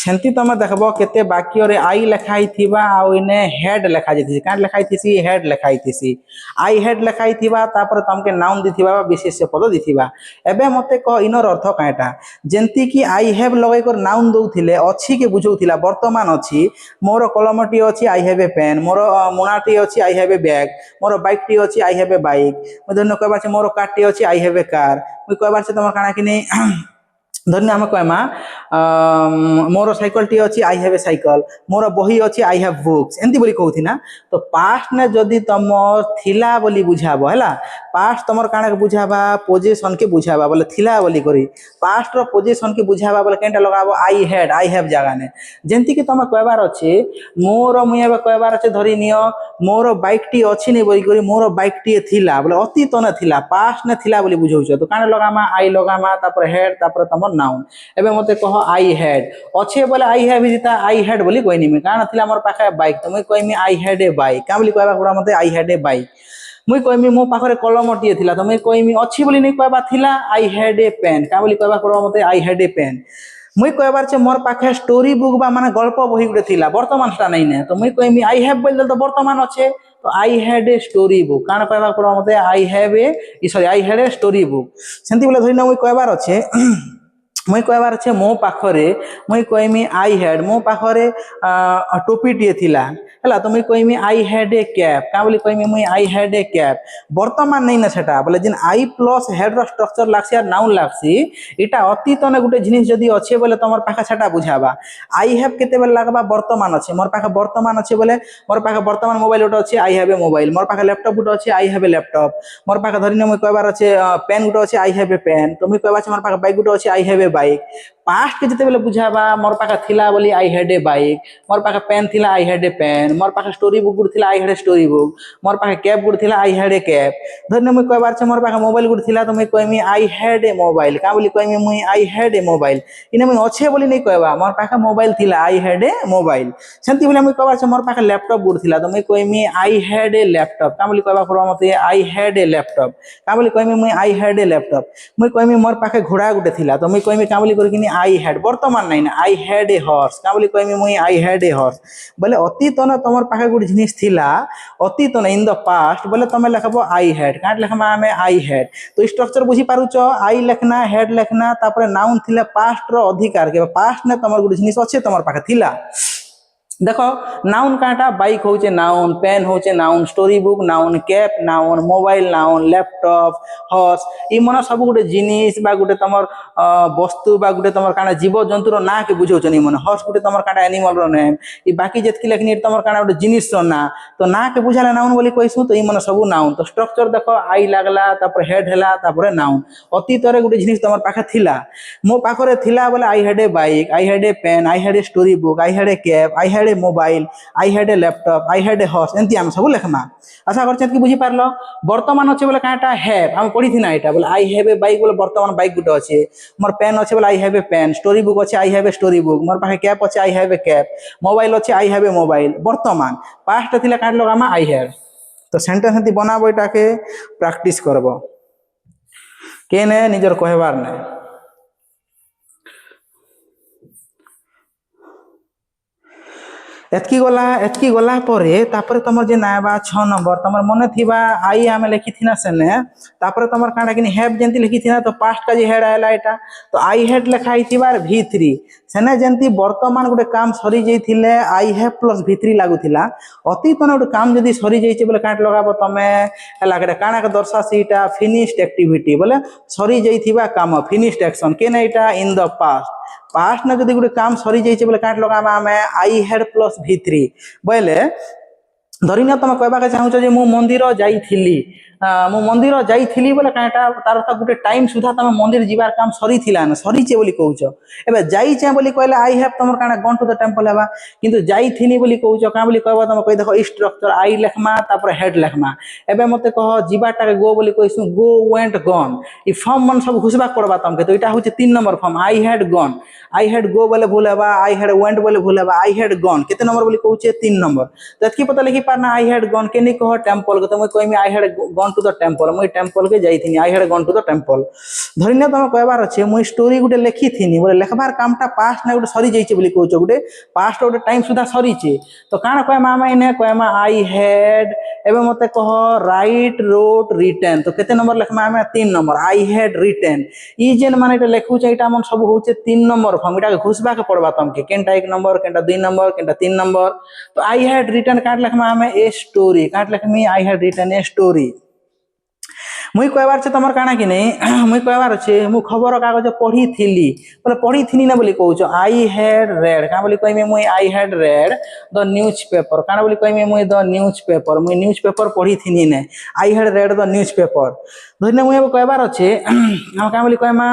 Speaker 1: सेंति तमे देखबो केते वाक्य रे आई लिखाई थिबा आ इने हेड लिखा जैतिसी कान लिखाई थिसी हेड लिखाई थिसी आई हेड लिखाई थिबा तापर तमके नाउन दिथिबा विशेष्य पद दिथिबा एबे मते कह इनर अर्थ काटा जेंति कि आई हैव लगै कर नाउन दउथिले अछि के बुझौथिला वर्तमान अछि मोर कलमटी अछि आई हैव ए पेन मोर मुनाटी अछि आई have A bag more bike T अछि आई हैव ए बाइक मधन कहबा छै मोर कार टी अछि आई हैव ए कार मुई कहबा छै तमर काना कि धन्य आम कहमा मोर साइकल टी अच्छी आई हैव ए साइकल मोर बही अच्छी आई हैव बुक्स एमती बोली कहती ना तो पास्ट ने जदि तुम थिला बोली बुझाब है पास्ट तुम काण के बुझाबा पोजिशन के बुझाबा बोले थिला बोली करी पास्ट रो पोजिशन के बुझाबा बोले केनटा लगाबो आई हैव जगह ने जेंति कि तुम कहबार अच्छे मोर मुई एबे कहबार अच्छे धरी नियो मोर बाइक टी अच्छी नहीं बोली करी मोर बाइक टी थिला बोले अतीत ने थिला पास्ट ने थिला बोली बुझौछ तो काण लगामा आई लगामा तापर हेड तापर तुम नाउन एबे मते कह आई हैड अच्छे बोले आई हैव जिता आई हैड बोली कहनी में काण थिला मोर पाखे बाइक तो मुई कहमी आई हैड ए बाइक का बोली कहबा पूरा मते आई हैड ए बाइक मुई कहमी मो पाखरे कलमटी थिला तो मुई कहमी अच्छी बोली नहीं कहबा थिला आई हैड ए पेन का बोली कहबा पूरा मते आई हैड ए पेन मुई कहबार छे मोर पाखे स्टोरी बुक बा माने गल्प बही गुटे थिला वर्तमान टा नहीं ने तो मुई कहमी आई हैव बोल तो वर्तमान अच्छे तो I had a story book काण कहबा पूरा मते I have a sorry I had a story book सेंती बोले धरि ना मुई कहबार अच्छे मुई कहबार अच्छे मो पाखरे मुई कहमी आई हैड मो पाखरे टोपी टी थिला हला तो मुई कहमी आई हैड ए कैप का बोली कहमी मुई आई हैड ए कैप वर्तमान नहीं ना सेटा बोले जिन आई प्लस हेड रो स्ट्रक्चर लागसी आ नाउन लागसी एटा अतीत ने गुटे जिनिस जदी अच्छे बोले तमर पाखा सेटा बुझाबा आई हैव केते बेल लागबा वर्तमान अच्छे मोर पाखा वर्तमान अच्छे बोले मोर पाखा वर्तमान मोबाइल उठे अच्छे आई हैव ए मोबाइल मोर पाखा लैपटॉप उठे अच्छे आई हैव ए लैपटॉप मोर पाखा धरिने मुई कहबार अच्छे पेन उठे अच्छे आई हैव ए पेन तो मुई कहबा अच्छे मोर पाखा बाइक उठे अच्छे I have A bike past के जिते बेले बुझाबा मोर पाखा थिला बोली आई हैड ए बाइक मोर पाखा पेन थिला आई हैड ए पेन मोर पाखा स्टोरी बुक गुड थिला I had a story book मोर पाखा कैप गुड थिला आई हैड ए कैप धरने मुई कहबार छे मोर पाखा मोबाइल गुड थिला तो मुई कहमी आई हैड ए मोबाइल का बोली कहमी मुई आई हैड ए मोबाइल इने मुई अच्छे बोली नहीं कहबा मोर पाखा मोबाइल थिला आई हैड ए मोबाइल सेंती बोले मुई कहबार छे मोर पाखा लैपटॉप गुड थिला तो मुई कहमी आई हैड ए लैपटॉप का बोली कहबा पूरा मते आई हैड ए लैपटॉप का बोली कहमी मुई आई हैड ए लैपटॉप मुई कहमी मोर पाखा घोड़ा गुटे थिला तो मुई कहमी का बोली करकिनी आई हैड वर्तमान नहीं ना आई हैड ए हॉर्स का बोली कहमी मुई आई हैड ए हॉर्स बोले अतीत न तमर पाखे गुड जिनिस थिला अतीत न इन द पास्ट बोले तमे लिखबो आई हैड काट लिखमा हमें आई हैड तो स्ट्रक्चर बुझी पारुछ आई लिखना हेड लिखना तापर नाउन थिले पास्ट रो अधिकार के पास्ट ने तमर गुड जिनिस अच्छे तमर पाखे थिला देखो नाउन काटा बाइक होचे नाउन पेन होचे noun story book noun cap noun mobile noun laptop horse ई मन सब गुटे जिनिस बा गुटे तमर वस्तु बा गुटे तमर काना जीव जंतुर ना के बुझौचनी मन हॉर्स गुटे तमर काटा एनिमल रो नेम ई बाकी जेतकी लेखनी तमर काना गुटे जिनिस रो ना तो ना के बुझाला नाउन बोली कहसु तो ई मन सब नाउन तो स्ट्रक्चर देखो आई लागला तापर हेड हैला तापर नाउन अतीत रे गुटे जिनिस तमर पाखे थिला मो पाखरे थिला बोले I had a bike I had a pen I had a story book I had a cap I had mobile I had a laptop I had a horse एंती हम सब लिखमा आशा करछत कि बुझी पारलो वर्तमान अच्छे बोले काटा हैव हम पढ़ी थी ना एटा बोले आई हैव ए बाइक बोले वर्तमान बाइक गुटे अच्छे मोर पेन अच्छे बोले I have a pen story book अच्छे I have a story book मोर पाखे कैप अच्छे I have a cap mobile अच्छे आई हैव ए मोबाइल वर्तमान पास्ट थिला काट लगामा आई हैव तो सेंटेंस एंती बनाबो एटा के प्रैक्टिस करबो केने निजर कहबार नै एतकी गला परे तापर तमर जे नायबा 6 नंबर तमर मने थिबा आई आमे लिखी थिना सेने तापर तमर कांडा किनी हैव जेंती लिखी थिना तो पास्ट का जे हेड आयला एटा तो आई हैड लिखाई थिबार v3 सेने जेंती वर्तमान गुटे काम सरी जई थिले आई हैव प्लस v3 लागु थिला अतीत ने गुटे काम जदी सरी जई छे बोले काट लगाबो तमे हला के काना के दर्शासी एटा फिनिश्ड एक्टिविटी बोले सरी जई थिबा काम फिनिश्ड एक्शन केने एटा इन द पास्ट ने जदि गुटे काम सरी जाइए बोले काट लगामा हमें आई हैड प्लस v3 बोले धरिना तुम कहबा चाहूच जे मु मंदिर जाइथिली मु मंदिर जाइथिली बोले काटा तार त गुटे टाइम सुधा तमे मंदिर जीवार काम सरी थिला न सरी चे बोली कहूच एबे जाई चे बोली कहले आई हैव तमर काना गन टू द टेंपल हेबा किंतु जाइथिली बोली कहूच का बोली कहबा तमे कहि देखो स्ट्रक्चर आई लेखमा तापर हेड लेखमा एबे मते कह जीवाटा के गो बोली कहसु गो वेंट गन ई फॉर्म मन सब घुसबा करबा तमके तो एटा होचे 3 number form I had gone I had go बोले भूल हेबा आई हैड वेंट बोले भूल हेबा आई हैड गन केते नंबर बोली कहूचे 3 नंबर तो एतकी पता लिखि पारना आई हैड गन के नहीं कह टेंपल को तमे कहमी I had gone to the temple मुई टेम्पल के जाइथिनी I had gone to the temple धरिनिया तुम कहबार अच्छे मुई स्टोरी गोटे लिखिथिनी बोले लेखबार कामटा पास्ट ना गोटे सरी जाइए बोली कहूच गोटे पास्ट गोटे टाइम सुधा सरीचे तो काण कहमा आम इने कहमा आई हैड एवं मत कह राइट रोट रिटर्न तो केते नंबर लिखमा आम 3 नंबर आई हैड रिटर्न ई जेन माने लिखुचे यहाँ मन सब हूँ 3 नंबर फॉर्म इटा घुसबा के पड़वा तुमके केनटा 1 नंबर केनटा 2 नंबर केनटा 3 नंबर तो आई हैड रिटर्न काट लिखमा आम ए स्टोरी काट लिखमी I had return a story मुई कहबार छे तुम काना कि नहीं मुई कहबार अच्छे मु खबर कागज पढ़ी थी बोले पढ़ी थी ना बोली कहूच आई हैड रेड क्या बोली कहमी मुई आई had read the news paper काना बोली कहमी मुई द न्यूज पेपर मुई न्यूज पेपर पढ़ी थी ने I had read the news paper धरने मुई कहबार अच्छे क्या बोली कहमा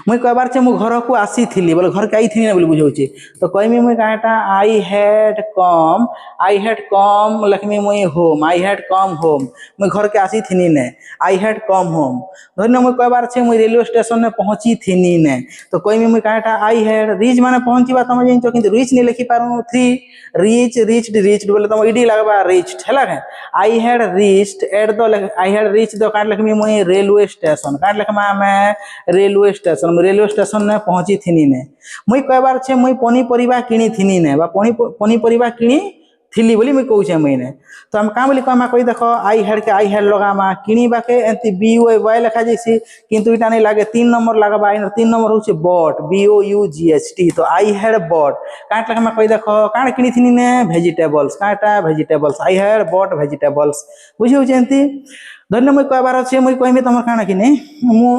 Speaker 1: मुई कहबार छे मु घर को आसी थी बोले घर के आई थी ना बोली बुझाऊे तो कहमी मुई कहाटा आई हैड कम लखमी मुई home I had come home मुई घर के आसी थी ने आई हैड कम होम धरने मुई कहबार छे मुई रेलवे स्टेशन में पहुंची थी ने तो कहमी मुई कहाटा आई हैड रीच माने पहुंचीबा तुम जानिछ किंतु रीच नहीं लिखि पारू 3 रीच रिच्ड रिच्ड बोले तुम इडी लगबा रिच्ड हैला के आई had reached at the I had reach the काट लखमी मुई रेलवे स्टेशन काट लखमा मैं रेलवे स्टेशन में पहुंची थी ने मुई कहबार छे मुई पनीपरिया किनी थी ने बा पनीपरिया किनी थिली बोली मुई कहूचे मुईने तो हम का बोली कहमा कही देख आई हैड लगामा किणीबा के एंती बी ओ वाई लिखा जाइसी किंतु इटा नहीं लागे 3 नंबर लगबा 3 नंबर होचे bought B O U G H T तो आई हैड बॉट काट लखमा कही देख काण किनी थी ने वेजिटेबल्स काटा vegetables I had bought vegetables बुझी होचे एंती धन्य मुई कहबार अच्छे मुई कहमी तुम काण कि नहीं मु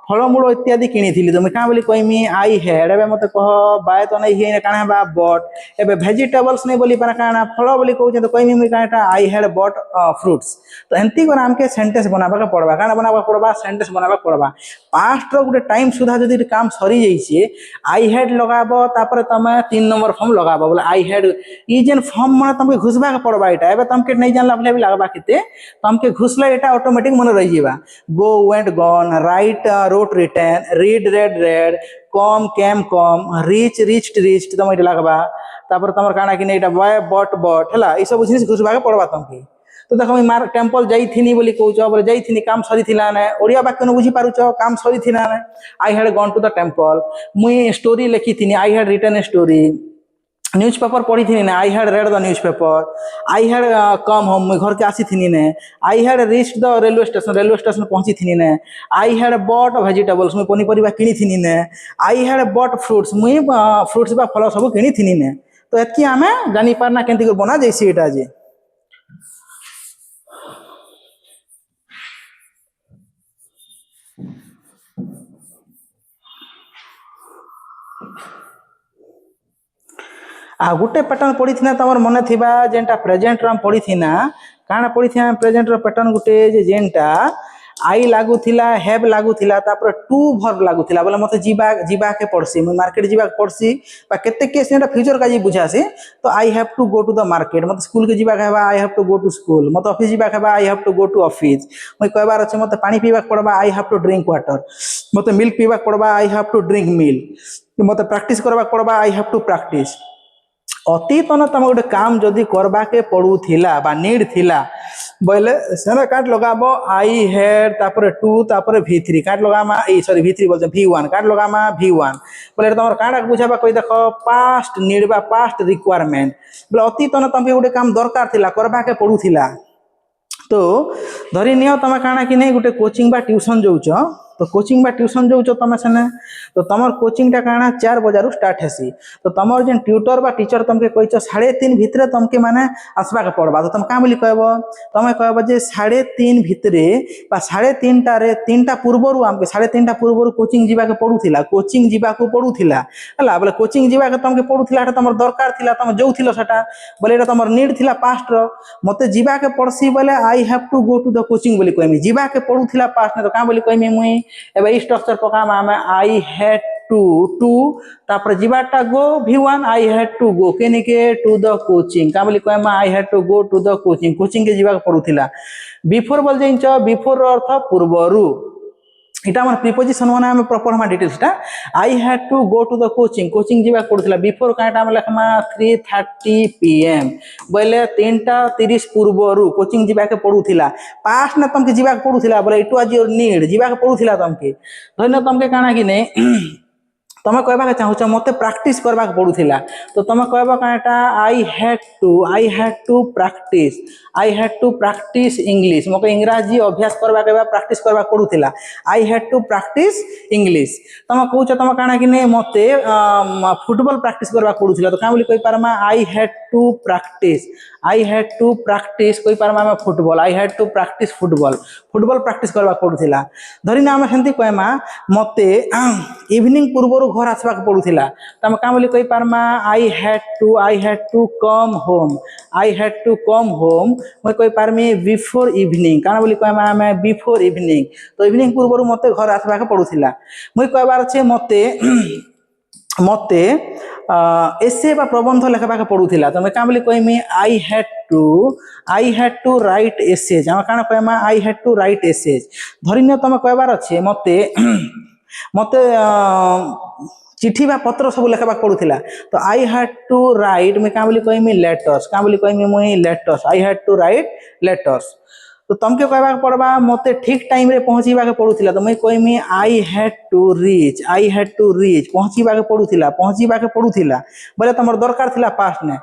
Speaker 1: फलमूल इत्यादि किनी थी तो मुई क्या बोली कहमी आई हैड एबे मत कह बाय तो नहीं हिने काना बा बॉट एबे वेजिटेबल्स नहीं बोली पारा काना फल बोली कहूचे तो कहमी मुई काटा आई हैड बॉट फ्रूट्स तो एंती कर हमके सेंटेंस बनाबा के पड़बा काना बनाबा पड़बा सेंटेंस बनाबा पड़बा पास्ट रो गुटे टाइम सुधा जदी काम सरी जाइछे आई हैड लगाबो तापर तमे 3 नंबर फॉर्म लगाबो बोले I had E gen form माने तुमके घुसबा के पड़बा एटा एबे तुमके नहीं जानला बोले भी लगबा केते तुमके घुसला एटा ऑटोमेटिक मन रही जीवा go went gone write wrote return read read read come came come reach reached reached तुम ये लगबा तापर तुम काना कि एटा बॉय बट बट हैला ई सब जिनिस घुसबा के पड़बा तुमके तो देख मुई मार टेम्पल जाइथिनी बोली कहूच बोले जाइथिनी काम सरी थिला ने ओडिया वाक्य न बुझी पारुच काम सरी थिला ने I had gone to the temple मुई स्टोरी लिखिथिनी I had written a story newspaper पढ़ी थी ने I had read the newspaper I had come home मुई घर के आसी थी ने I had reached the railway station पहुंची थी ने आई हैड बॉट वेजिटेबल्स मुई पनीपरिया किनी थी ने आई हैड बॉट फ्रूट्स मुई फ्रूट्स बा फल सब किनी थी ने तो एतकी आमे जानी पारना केंती बना जाइसी एटा जे आ गोटे पैटर्न पड़ी थी ना तुम मन थी जेनटा प्रेजेंट रो पड़ी थी ना काना पड़ी थी प्रेजेंट रो पैटर्न गोटे जेनटा आई लागुला हैव लागुला तापर टू भर्ब लागुला बोले मत जीवा के पड़सी मुई मार्केट जीवा के पड़सी केते केस एटा फ्यूचर का जी बुझासी तो I have to go to the market मत स्कूल के जीवा कहबा I have to go to school मत ऑफिस जीवा कहबा I have to go to office मुई कहबार अछि मत पानी पीवा पड़बा I have to drink water मत मिल्क पीवा पड़बा I have to drink milk मत प्रैक्टिस करबा पड़बा आई हैव टू प्रैक्टिस अतीतन तुम गोटे काम जदि करबा के पड़ूला बा नीड थिला बोले सेना काट लगाबो आई हैड तापर टू तापर V3 काट लगामा ए सॉरी V3 बोलते V1 काट लगामा V1 बोले तुम काटा बुझाबा कोई देख पास्ट नीड बा पास्ट रिक्वायरमेंट बोले अतीतन तुम गोटे काम दरकार थिला करबा के पड़ूला तो धरी नियो तुम काना कि नहीं गोटे कोचिंग बा ट्यूशन जाउछ तो कोचिंग बा ट्यूशन जाउछ तुम सेने तो तुम कोचिंग टा काना 4 बजे स्टार्ट हेसी तो तुम जेन ट्यूटर बा टीचर तुमके कहिछ 3:30 भितरे तुमके माने आसबा के पड़बा तो तुम का बोली कहबो तुम कहबो जे 3:30 भितरे बा 3:30 रे 3टा पूर्वरु हमके 3:30 पूर्वरु कोचिंग जीवा के पड़ुथिला कोचिंग जीवा को पड़ुथिला हला बोले कोचिंग जीवा के तुमके पड़ुथिला एटा तुमर दरकार थिला तुम जाउथिलो सेटा बोले एटा तुमर नीड थिला पास्ट रो मते जीवा के पड़सी बोले I have to go to the coaching बोली कहमी जीवा के पड़ुथिला पास्ट ने तो का बोली कहमी मुई एबे ई स्ट्रक्चर पकाम आमे आई हैड टू तापर जीवाटा go V1 I had to go केनिके टू द कोचिंग का बोली कहमा I had to go to the coaching coaching के जीवा पड़ुथिला बिफोर बोल जइन्छ बिफोर अर्थ पूर्वरु इटा मन प्रिपोजिशन माने हम प्रॉपर हम डिटेल्स टा I had to go to the coaching जीवा पड़ुला बिफोर काटा हम लखमा 3:30 pm बोले 3:30 पूर्वरु कोचिंग जीवा के पड़ुला पास्ट ने तुमके जीवा के पड़ुला बोले इट वाज योर नीड जीवा के पड़ुला तुमके धन्य तुमके काना कि ने तुम कहवा चाहूच मत प्राक्टिस करवा पड़ूला तो तुम कहब कटा I had to practice English मो इंग्राजी अभ्यास करवा प्राक्टिस करवा पड़ूला I had to practice English तुम कौच तुम काना कि मत फुटबॉल प्रैक्टिस करवा पड़ूला तो क्या कही पारमा आई हैड टू प्रैक्टिस कही पारमा football I had to practice football practice करवा पड़ूला धरिना आम सेमती कहमा मत इवनिंग पूर्व घर आसवा पड़ूला तो आम क्या कही पारमा I had to come home मैं कही पारमी बिफोर इवनिंग काना बोली कहमा आम बिफोर इवनिंग तो इवनिंग पूर्व मत घर आसवा पड़ूला मुई कहबार अच्छे मत एसे बा प्रबंध लेखा पड़ूला तो मैं क्या बोली कहमी I had to write essays आम क्या कहमा I had to write essays धरिन तुम कहबार अच्छे मत चिठी बा पत्र सब लेखा पड़ूला तो आई हैड टू राइट मैं क्या बोली कहमी लेटर्स क्या बोली कहमी मुई letters I had to write letters तो तुमके कहवा पड़वा मत ठीक टाइम रे पहुँचवा पड़ूला तो मैं कहमी आई हैड टू रीच पहुँचवा पड़ूला बोले तुम दरकार थिला पास्ट ने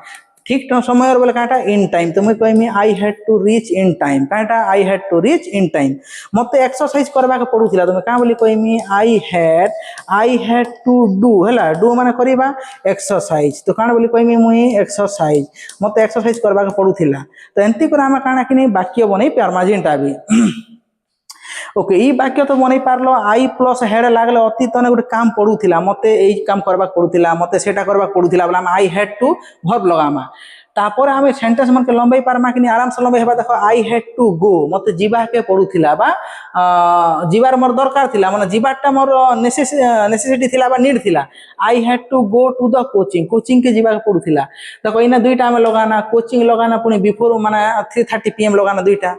Speaker 1: ठीक समय बोले कटा इन टाइम तो मैं कहमी I had to reach in time कटा I had to reach in time मत एक्सरसाइज करवा पड़ूला तो मैं क्या बोली कहमी आई हैड टू डू माने करवा एक्सरसाइज तो कौन बोली कहमी मुई एक्सरसाइज मत एक्सरसाइज करवा पड़ूला तो एमती कर आम काना कि वाक्य बनई पार्मा जेनटा भी ओके ई वाक्य तो बनई पारलो आई प्लस हेड लागले अतीत ने गोटे काम पड़ूला मत यही काम करवा पड़ूला मत सेटा करवा पड़ूला बोला आई हैड टू वर्ब लगामा तापर आम सेंटेंस मन के लंबाई पार्मा कि आराम से लंबाई देख आई हैड टू गो मत जीवा के पड़ूला जीवार मोर दरकार थिला माने जीवाटा मोर नेसेसिटी थिला बा नीड थिला I had to go to the coaching के जीवा के पड़ूला देखो इना दुईटा आम लगाना कोचिंग लगाना पुणी बिफोर माने 3:30 pm लगाना दुईटा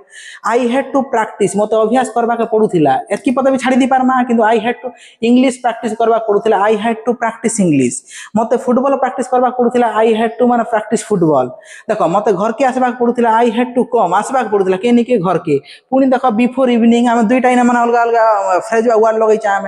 Speaker 1: आई हैड टू प्रैक्टिस मत अभ्यास करवा के पड़ूला एतकी पद भी छाड़ी दी पार्मा किंतु I had to English practice करवा पड़ूला I had to practice English मत फुटबॉल प्रैक्टिस करवा पड़ूला आई हैड टू माने प्रैक्टिस फुटबॉल देख मत घर के आसवा पड़ूला आई हैड टू कम आसवा पड़ूला के निके घर के पुणी देख बिफोर इवनिंग आम दुईटा इन मान अलग अलग फ्रेज वर्ड लगे आम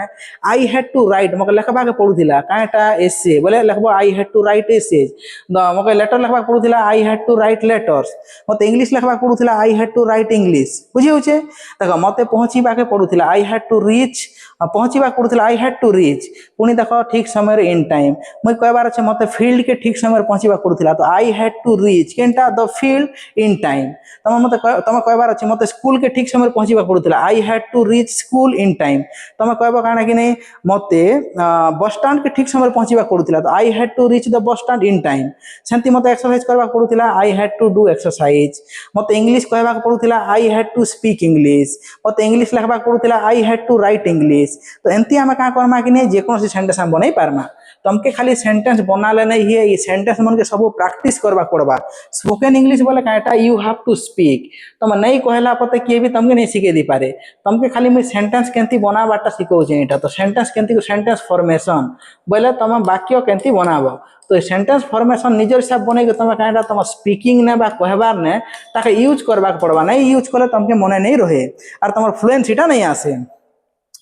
Speaker 1: आई हैड टू राइट मक लेखा पड़ूला कईटा एसे बोले लिखब I had to write essays मक लेटर लेखा पड़ूला I had to write letters मत इंग्लिश लेखा पड़ूला I had to write English बुझी हो देख मत पहुँचवा पड़ूला आई हैड टू रीच पहुँचवा पड़ूला आई हैड टू रीच पुणी देख ठीक समय इन टाइम मुझे कहबार अच्छे मत फील्ड के ठीक समय पहुँचवा पड़ूला तो आई हैड टू रीच केनटा द फील्ड इन टाइम तुम कहबार अच्छे मत स्कूल के ठीक समय पहुँचवा पड़ूला I had to reach school in time तुम कहब काना कि नहीं मत बस स्टाण्ड के ठीक समय पहुँचवा पड़ूला तो I had to reach the bus stand in time सेमती मत एक्सरसाइज करवा पड़ूला I had to do exercise मत इंग्लिश कहवा पड़ूला I had to speak English मत इंग्लिश लिखा पड़ूला I had to write English तो एमती आम क्या करमा कि नहीं जेकोसी सेंटेंस आम बनई पार्मा तुमके खाली सेंटेंस बनाले नहीं है ये सेंटेंस मन के सब प्रैक्टिस करवा पड़वा स्पोकन इंग्लिश बोले कटा यू हैव टू स्पीक तुम नहीं कहला पते किए भी तुमके नहीं शिखे दी पारे तुमके खाली मुझे सेंटेंस केंती बनावाटा शिखौचे तो सेंटेंस केंती सेंटेंस फॉर्मेशन बोले तुम वाक्य केंती बनाब तो सेंटेंस फॉर्मेशन निजर हिसाब बन तुम कहीं तुम स्पीकिंग ने कहबार ने ताके यूज करवा पड़वा नहीं यूज कले तुमके मन नहीं रहे और तुम फ्लुएंसीटा नहीं आसे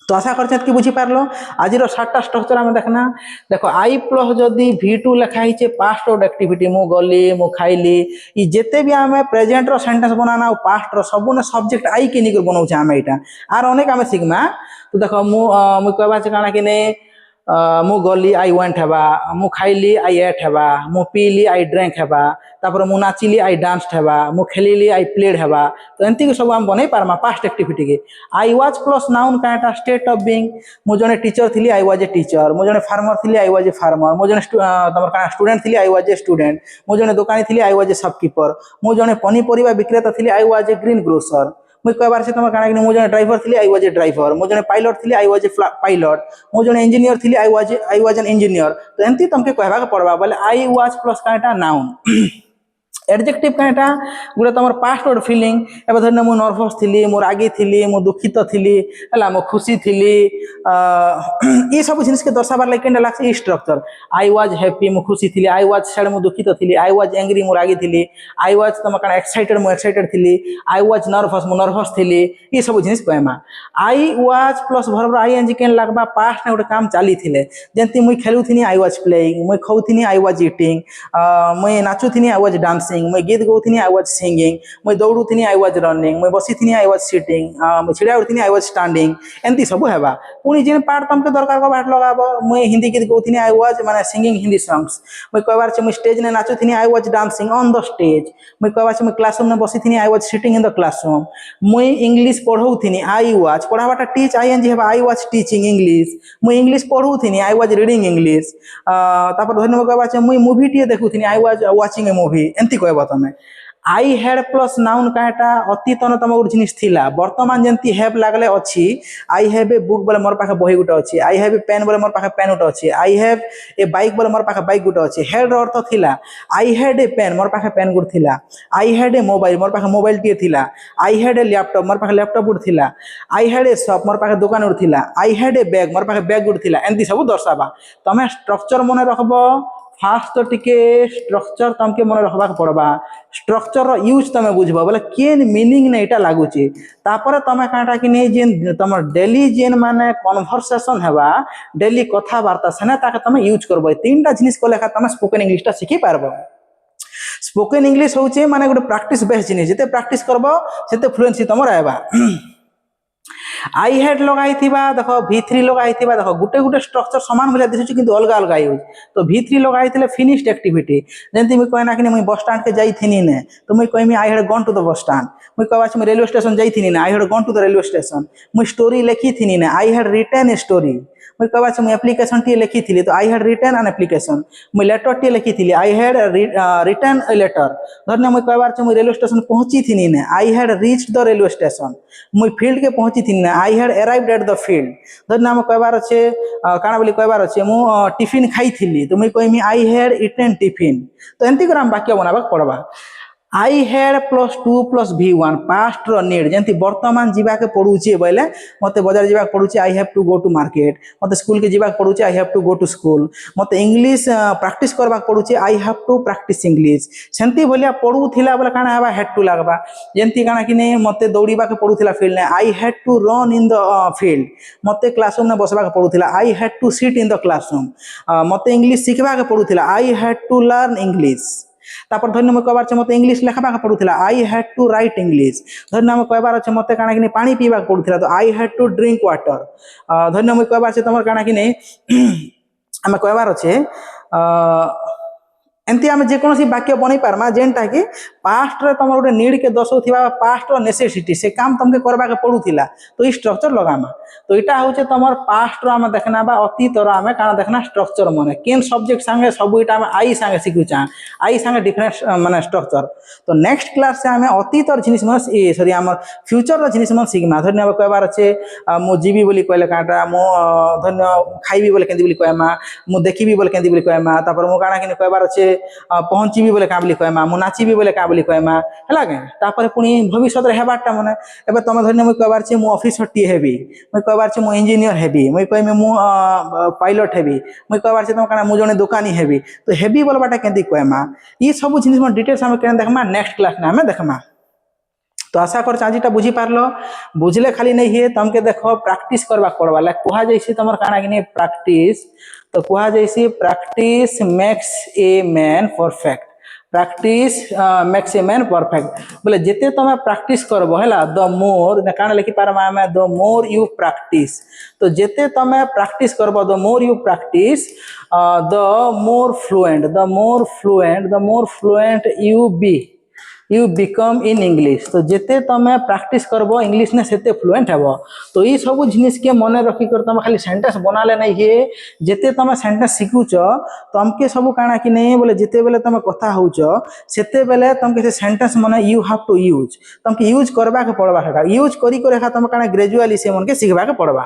Speaker 1: तो आशा कर कि बुझी पार आज 7टा स्ट्रक्चर आम देखना देखो आई प्लस जदि V2 लिखाई पास्ट ऑफ एक्टिविटी मु गली मु खाइली ये जिते भी आम प्रेजेंट रो सेंटेंस बनाना पास्ट रो सब ने सब्जेक्ट आई के निकर बनाऊे आम यहाँ आर अनेक आम शिखमा तो देख मुझे कहवा काना कि नहीं मु गली आई वेंट हेबा मु खाइली आई एट हेबा मु पीली आई ड्रिंक हेबा तापर मु नाचिली आई डांस हेबा मु खेलिली आई प्लेड हेबा तो एमती सब आम बनई पार्मा पास्ट एक्टिविटी के आई वाज प्लस नाउन कटा स्टेट ऑफ बीइंग मु जने टीचर थी आई वाज ए टीचर मु जने फार्मर थी आई वाज ए फार्मर मु जने तुम स्टूडेंट थी आई वाज ए स्टूडेंट मु जने दुकानी थी आई वाज ए शॉपकीपर मु जने पनीपरिया विक्रेता थी आई वाज ए ग्रीन ग्रोसर मुझे कहबार से तुम काना कि जने ड्राइवर थी आई वाज ए ड्राइवर मु जने पायलट थी आई वाज ए पायलट मु जने इंजीनियर थी आई वाज एन इंजीनियर तो एमती तुमके कहवा पड़वा बोले आई वाज प्लस कटा नाउन एडजेक्टिव कहाँटा गोटे तुम पास्ट गोटे फिलिंग एवं धरने मुझे नर्भस थी मो रागी थी मो दुखित थी है मो खुशी थी ये सब जिन के दर्शाबार लगे क्या लगे स्ट्रक्चर आई वाज हैप्पी मो खुशी थी आई वाज सैड मो दुखित थी आई वाज एंग्री मो रागी थी आई वाज तुम क्या एक्साइटेड मो एक्साइटेड थी आई वाज नर्भस मो नर्भस थी ये सब जिन कहमा आई वाज प्लस भर आई एन जी के लगवा पास्ट ने गोटे काम चली जमी मुई खेलुनी आई वाज प्लेइंग मुई खाऊनी आई वाज इटिंग मुई नाचुनी आई वाज डांसिंग मुई गीत गाऊनी आई वाज सिंगिंग मुई दौड़ुनी आई वाज रनिंग मुई बसी आई वाज सिटिंग छिड़ा उठनी आई वाज स्टांडिंग एमती सब है पुणी जिन पार्ट तुमके दरकार को बाट लगाब मुई हिंदी गीत गाऊनी आई वाज माने सिंगिंग हिंदी सॉन्ग्स मुई कहबार मुई स्टेज ने नाचुनी I was dancing on the stage मुई कहबार मुई क्लासरूम में बसी I was sitting in the classroom मुई इंग्लिश पढ़ौनी आई वाज पढ़ावाटा teach I N G I was teaching English मुई इंग्लिश पढ़ौनी आई वाज रीडिंग इंग्लिश तापर धन्य कहबार मुई मूवी टे देखुनी I was watching a movie एमती कहब तुम आई हैड प्लस नाउन कहाँटा अतीतनतम गोटे जिनिस थिला वर्तमान जमी हैव लगले अच्छी आई हैव ए बुक बोले मोर पाखे बही गोटे अच्छी आई हैव ए पेन बोले मोर पाखे पेन गोटे अच्छी आई हैव ए बाइक बोले मोर पाखे बाइक गोटे अच्छी हेड अर्थ थिला आई हैड ए पेन मोर पाखे पेन गोटे थिला आई हैड ए मोबाइल मोर पाखे मोबाइल टे थिला आई हैड ए लैपटॉप मोर पाखे लैपटॉप गोटे थिला आई हैड ए शॉप मोर पाखे दुकान गोटे थिला आई हैड ए बैग मोर पाखे बैग गोटे थिला एमती सब दर्शावा तमें स्ट्रक्चर मन रखब फास्ट तो टिके स्ट्रक्चर तुमके मन रखा पड़वा स्ट्रक्चर यूज तुम बुझब बोले केन मीनिंग ने यहाँ लगुच तापर तुम कहाँटा कि नहीं जेन तुम डेली जेन माने कन्वर्सेशन है डेली कथबार्ता सेने ताके तुम यूज करब तीन टा जिनिस कले तुम स्पोकन इंग्लिश शिखी पारब स्पोकन इंग्लिश हूँ माने गोटे प्रैक्टिस बेस्ड जिनिस जिते प्रैक्टिस करब सेते फ्लुएंसी तुम आएगा आई हेड लगाई देख V3 लगाई देख गोटे गोटे स्ट्रक्चर सामान भाया दिशुची कि अलग अलग यूज तो V3 लगाई फिनिश्ड एक्टिविटी जमी मुझे कहना कि मुझे बस स्टाण्ड के जाइनी ने तो मुझे कहमी I had gone to the bus stand मुझे कहवा रेलवे स्टेशन जाइनी ने I had gone to the railway station मुझे स्टोरी लिखी थी ने I had written a story मुझे कहवा मुझे एप्लिकेशन टी लिखी थी तो I had written an application मुझे लेटर टी लिखी थी I had written a letter धरने मुझे कहवा मुझे रेलवे स्टेशन पहुंची थी ने I had reach the railway station मुझे फील्ड के पहुंची थी ने I had arrived at the field धरने आम कहबार अच्छे काଣା बोली कहबार अच्छे मु टिफिन खाई थी तो मुझे कहमी आई हेड इटेन टिफिन तो एमती कर वाक्य बनावा पड़वा I had plus 2 plus V1 past रो नीड जमी वर्तमान जीवाके पड़ुचे बोले मत बाजार जीवाक पड़ुचे I have to go to market मत स्कूल के जीवाक पड़ुचे I have to go to school मत इंग्लिश प्रैक्टिस करवा पड़ुचे I have to practice English सेमती भलिया पड़ुला बोले काଣା हवा हेड टू लगवा जमी काଣା कि नहीं मत दौड़ा के पड़ुला फील्ड ने I had to run in the field मत क्लासरूम में बसवा पड़ुला I had to sit in the classroom मत इंग्लिश शिखवा के पड़ुला I had to learn English तापर धन्य मुझे कहबार मत इंग्लिश लिखा पड़ूला I had to write English धन्य मुझे कहबार अच्छे मत काଣା कि पानी पीवा पड़ूला तो I had to drink water धन्य मुझे कहबार तुम काଣା कि नहीं आम कहबार अच्छे एमती आम जेकोसी वाक्य बन पार्मा जेनटा कि पास्ट रे तुम गोटे नीड के दर्शाऊा पास्ट नेसेसिटी से काम तुमके करवा पड़ूला तो ये स्ट्रक्चर लगामा तो यहाँ हूँ तुम पास्ट आम देखना बा अतीतर आम क्या देखना स्ट्रक्चर मन केन सब्जेक्ट सांगे सब यहाँ आम आई सांगे शिखुचा आई सांगे डिफरेंट माने स्ट्रक्चर तो नेक्स्ट क्लास से आम अतीतर जिनिस मन सरी आम फ्यूचर जिनिस मन शिखमा धन्य कहबार अच्छे मु जीवी बोली कहले काटा मु धन्य खाइबी बोले केंदी बोली कहमा मु देखिबी बोले केंदी बोली कहमा तापर मु काଣା कि कहबार अच्छे पहुँचीबी बोले क्या बोली कहमा मु नाचिबी बोले क्या बोली कहमा है तापर पुणी भविष्य हेबारटा मैंने एवं तुम धन्य मुझे कहबार मु ऑफिसर टी हेबी मुझे कहबार मु इंजीनियर हेबी मुझे कहमी मु पायलट हेबी मुझे कहबार तुम क्या मुझे जड़े दुकानी हेबी तो हेबी बोलबाटा केंदी कहमा ये सब जिन डिटेल्स आम के देखमा नेक्स्ट क्लास में आम देखमा तो आशा कर आजिटा बुझी पार्ल बुझले खाली नहीं है तुमके देख प्रैक्टिस करवा पड़वा लाइक कह जाइए तुम काଣା कि प्रैक्टिस तो कह जाइए practice makes a man perfect practice makes a man perfect बोले जिते तुम प्रैक्टिस करब है द मोर काଣା लिखि पारमा आम द मोर यू प्रैक्टिस तो जिते तुम प्रैक्टिस करब the more you practice the more fluent you become in English तो जिते तुम प्रैक्टिस करब इंग्लिश ने सेते फ्लुएंट हेब तो ये सब जिनिस के मन रखिक तुम खाली सेंटेंस बनाले नहीं है जिते तुम सेंटेंस शिखुच तुमके सब काଣା कि नहीं बोले जिते बेले तुम कथा होच सेते बेले तुमके से सेंटेंस मन यू हैव टू यूज तुमके यूज करबा के पड़वा यूज करी तुम काଣା ग्रेजुअली से मन के शिखबा के पड़वा।